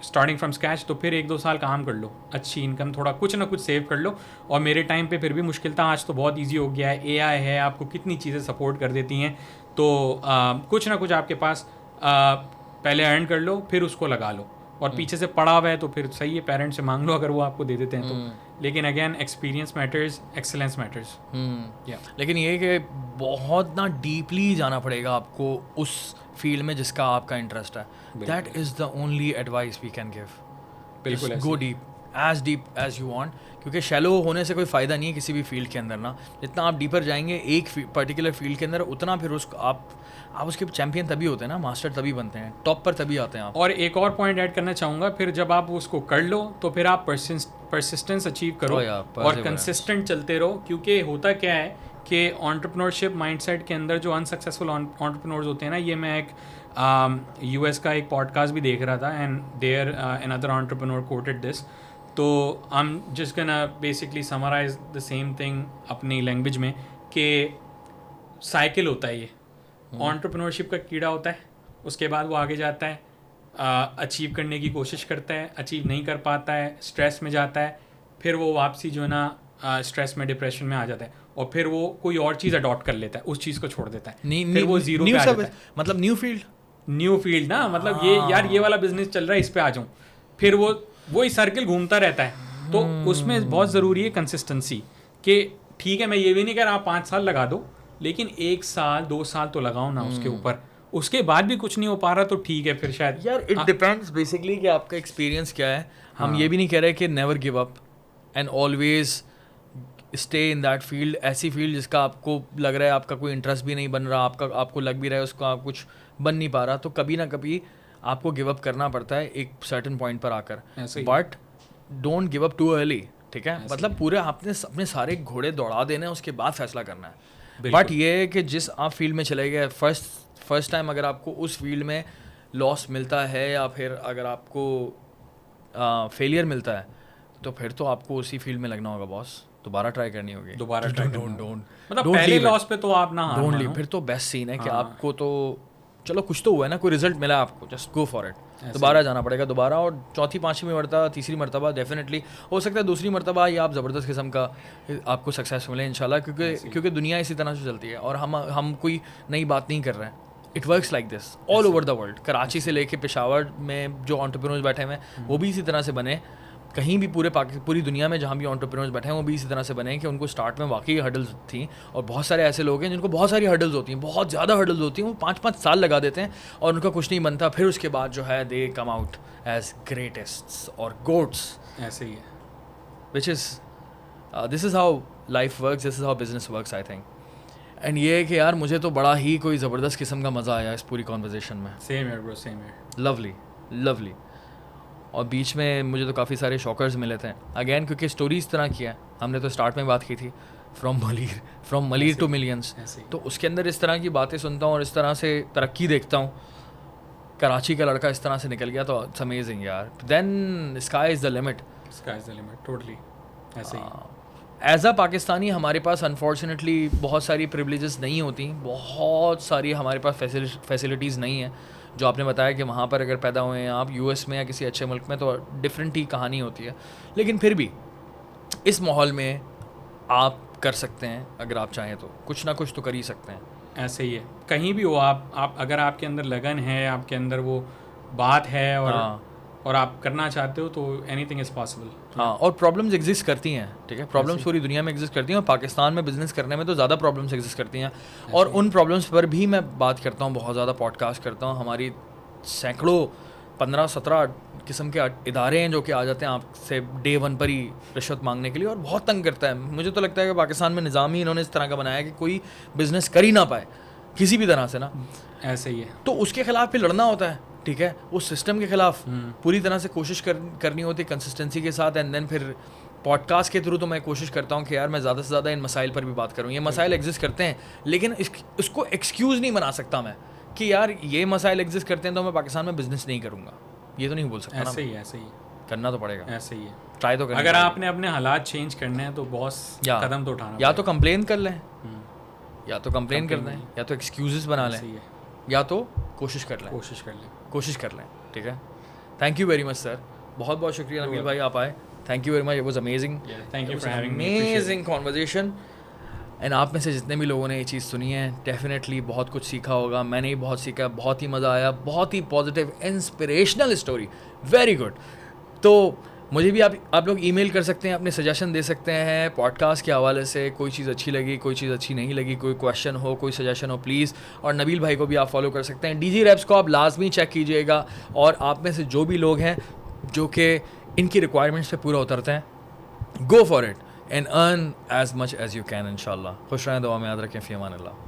स्टार्टिंग फ्रॉम स्क्रैच, तो फिर 1-2 साल काम कर लो, अच्छी इनकम, थोड़ा कुछ ना कुछ सेव कर लो। और मेरे टाइम पे फिर भी मुश्किल था, आज तो बहुत इजी हो गया है, एआई है, आपको कितनी चीज़ें सपोर्ट कर देती हैं। तो कुछ ना कुछ आपके पास पहले अर्न कर लो, फिर उसको लगा लो। और पीछे से पड़ा हुआ है तो फिर सही है, पेरेंट्स से मांग लो अगर वो आपको दे देते हैं तो। लेकिन again experience matters, excellence matters. लेकिन ये कि बहुत ना डीपली जाना पड़ेगा आपको उस फील्ड में जिसका आपका इंटरेस्ट है। That is the only advice we can give. बिल्कुल go deep as you want, क्योंकि शैलो होने से कोई फ़ायदा नहीं है किसी भी फील्ड के अंदर ना। जितना आप डीपर जाएंगे एक पर्टिकुलर फील्ड के अंदर, उतना फिर उसको आप उसके चैंपियन तभी होते हैं ना, मास्टर तभी बनते हैं, टॉप पर तभी आते हैं आप। और एक और पॉइंट ऐड करना चाहूँगा, फिर जब आप उसको कर लो तो फिर आप परसिस्टेंस अचीव करो और कंसिस्टेंट चलते रहो। क्योंकि होता क्या है कि एंटरप्रेन्योरशिप माइंडसेट के अंदर जो अनसक्सेसफुल एंटरप्रेन्योर्स होते हैं ना, ये मैं एक यूएस का एक पॉडकास्ट भी देख रहा था, and there another entrepreneur quoted this. तो I am just gonna basically summarize the same thing अपनी लैंग्वेज में, कि साइकिल होता है ये, एंटरप्रेन्योरशिप का कीड़ा होता है, उसके बाद वो आगे जाता है, अचीव करने की कोशिश करता है, अचीव नहीं कर पाता है, स्ट्रेस में जाता है, फिर वो वापसी जो है ना स्ट्रेस में, डिप्रेशन में आ जाता है, और फिर वो कोई और चीज़ अडॉप्ट कर लेता है, उस चीज़ को छोड़ देता है, फिर वो जीरो पे आ जाता है। मतलब न्यू फील्ड ना, मतलब ये यार ये वाला बिजनेस चल रहा है, इस पे आ जाऊँ, फिर वो सर्किल घूमता रहता है। तो उसमें बहुत ज़रूरी है कंसिस्टेंसी, कि ठीक है मैं ये भी नहीं कह रहा आप 5 साल लगा दो, लेकिन 1 साल 2 साल तो लगाओ ना उसके ऊपर, उसके बाद भी कुछ नहीं हो पा रहा तो ठीक है फिर शायद। यार इट डिपेंड्स बेसिकली कि आपका एक्सपीरियंस क्या है। हम ये भी नहीं कह रहे कि never give up and always stay in that field. ऐसी फील्ड जिसका आपको लग रहा है आपका कोई इंटरेस्ट भी नहीं बन रहा, आपको लग भी रहा है उसका आप कुछ बन नहीं पा रहा, तो कभी ना कभी आपको गिव अप करना पड़ता है एक सर्टेन पॉइंट पर आकर। But don't give up too early, ठीक है? मतलब पूरे आपने अपने सारे घोड़े दौड़ा देने हैं, उसके बाद फैसला करना है। बट ये है कि जिस आप फील्ड में चले गए, फर्स्ट टाइम अगर आपको उस फील्ड में लॉस मिलता है, या फिर अगर आपको फेलियर मिलता है, तो फिर तो आपको उसी फील्ड में लगना होगा बॉस, दोबारा ट्राई करनी होगी। दोबारा ट्राई डोंट मतलब पहले लॉस पे तो आप ना डोंट लीव। फिर तो बेस्ट सीन है कि आपको तो चलो कुछ तो हुआ है ना, कोई रिजल्ट मिला आपको, जस्ट गो फॉर इट। दोबारा जाना पड़ेगा, दोबारा, और चौथी पांचवी मरतबा, तीसरी मरतबा डेफिनेटली हो सकता है, दूसरी मरतबा या आप ज़बरदस्त किस्म का आपको सक्सेस मिले इंशाल्लाह, क्योंकि दुनिया इसी तरह से चलती है। और हम कोई नई बात नहीं कर रहे हैं, it works like this all over the world. Karachi से लेके पेशावर में जो एंटरप्रेन्योर्स बैठे हुए हैं वो भी इसी तरह से बने, कहीं भी पूरी दुनिया में जहाँ भी एंटरप्रेन्योर्स बैठे हैं वो भी इसी तरह से बने कि उनको स्टार्ट में वाकई हर्डल्स थी। और बहुत सारे ऐसे लोग हैं जिनको बहुत सारी हर्डल्स होती हैं, बहुत ज़्यादा हर्डल्स होती हैं, वो 5-5 साल लगा देते हैं और उनका कुछ नहीं बनता, फिर उसके बाद जो है दे कम आउट एज ग्रेटेस्ट और गोट्स। ऐसे ही है, which is this is how life works, this is how business works I think. And ये है कि यार मुझे तो बड़ा ही कोई ज़बरदस्त किस्म का मज़ा आया इस पूरी कॉन्वर्जेशन में। सेम है ब्रो, सेम है। लवली। और बीच में मुझे तो काफ़ी सारे शॉकर्स मिले थे अगेन, क्योंकि स्टोरी इस तरह की है। हमने तो स्टार्ट में बात की थी फ्रॉम मलीर टू मिलियंस, तो उसके अंदर इस तरह की बातें सुनता हूँ और इस तरह से तरक्की देखता हूँ। कराची का लड़का इस तरह से निकल गया तो इट्स अमेजिंग यार। Then sky is the limit, totally ऐसे ही। एज अ पाकिस्तानी हमारे पास अनफॉर्चुनेटली बहुत सारी प्रिविलेजेस नहीं होती, बहुत सारी हमारे पास फैसिलिटीज़ नहीं है। जो आपने बताया कि वहाँ पर अगर पैदा हुए हैं आप यूएस में या किसी अच्छे मुल्क में तो डिफरेंट ही कहानी होती है, लेकिन फिर भी इस माहौल में आप कर सकते हैं, अगर आप चाहें तो कुछ ना कुछ तो कर ही सकते हैं। ऐसे ही है, कहीं भी हो आप अगर आपके अंदर लगन है, आपके अंदर वो बात है और आप करना चाहते हो तो एनीथिंग इज़ पॉसिबल। हाँ, और प्रॉब्लम्स एग्जिस्ट करती हैं, ठीक है? प्रॉब्लम्स पूरी दुनिया में एग्जिस्ट करती हैं और पाकिस्तान में बिजनेस करने में तो ज़्यादा प्रॉब्लम्स एग्जिस्ट करती हैं। और उन प्रॉब्लम्स पर भी मैं बात करता हूँ, बहुत ज़्यादा पॉडकास्ट करता हूँ। हमारी सैकड़ों 15-17 किस्म के इदारे हैं जो कि आ जाते हैं आपसे डे 1 पर ही रिश्वत मांगने के लिए, और बहुत तंग करता है। मुझे तो लगता है कि पाकिस्तान में निज़ाम ही इन्होंने इस तरह का बनाया कि कोई बिज़नेस कर ही ना पाए किसी भी तरह से ना। ऐसे ही है, तो उसके खिलाफ फिर लड़ना होता है, ठीक है? उस सिस्टम के खिलाफ पूरी तरह से कोशिश करनी होती है कंसिस्टेंसी के साथ। एंड देन फिर पॉडकास्ट के थ्रू तो मैं कोशिश करता हूँ कि यार मैं ज़्यादा से ज़्यादा इन मसाइल पर भी बात करूँ। ये मसाइल एग्जिस्ट करते हैं, लेकिन इसको एक्सक्यूज़ नहीं बना सकता मैं कि यार ये मसाइल एग्जिस्ट करते हैं तो मैं पाकिस्तान में बिजनेस नहीं करूँगा, ये तो नहीं बोल सकता। ऐसे ही करना तो पड़ेगा, ऐसे ही है, ट्राई तो करना। अगर आपने अपने हालात चेंज करने हैं तो बहुत कदम तो उठाना, या तो कंप्लेन कर लें, या तो कंप्लेन कर लें, या तो एक्सक्यूजेस बना लें, या तो कोशिश कर लें, कोशिश कर लें, ठीक है? Thank you very much sir, बहुत बहुत शुक्रिया नबील भाई आप आए, thank you very much, it was amazing, thank you for having me, amazing conversation. And आप में से जितने भी लोगों ने ये चीज़ सुनी है डेफिनेटली बहुत कुछ सीखा होगा, मैंने ही बहुत सीखा, बहुत ही मज़ा आया, बहुत ही positive inspirational story, very good. तो मुझे भी आप लोग ईमेल कर सकते हैं, अपने सजेशन दे सकते हैं पॉडकास्ट के हवाले से, कोई चीज़ अच्छी लगी, कोई चीज़ अच्छी नहीं लगी, कोई क्वेश्चन हो, कोई सजेशन हो प्लीज़। और नबील भाई को भी आप फॉलो कर सकते हैं, डीजी रैप्स को आप लाजमी चेक कीजिएगा। और आप में से जो भी लोग हैं जो कि इनकी रिक्वायरमेंट्स पे पूरा उतरते हैं, go for it and earn as much as you can इंशाल्लाह। खुश रहें, दुआ में याद रखें, फ़ी अमान अल्लाह।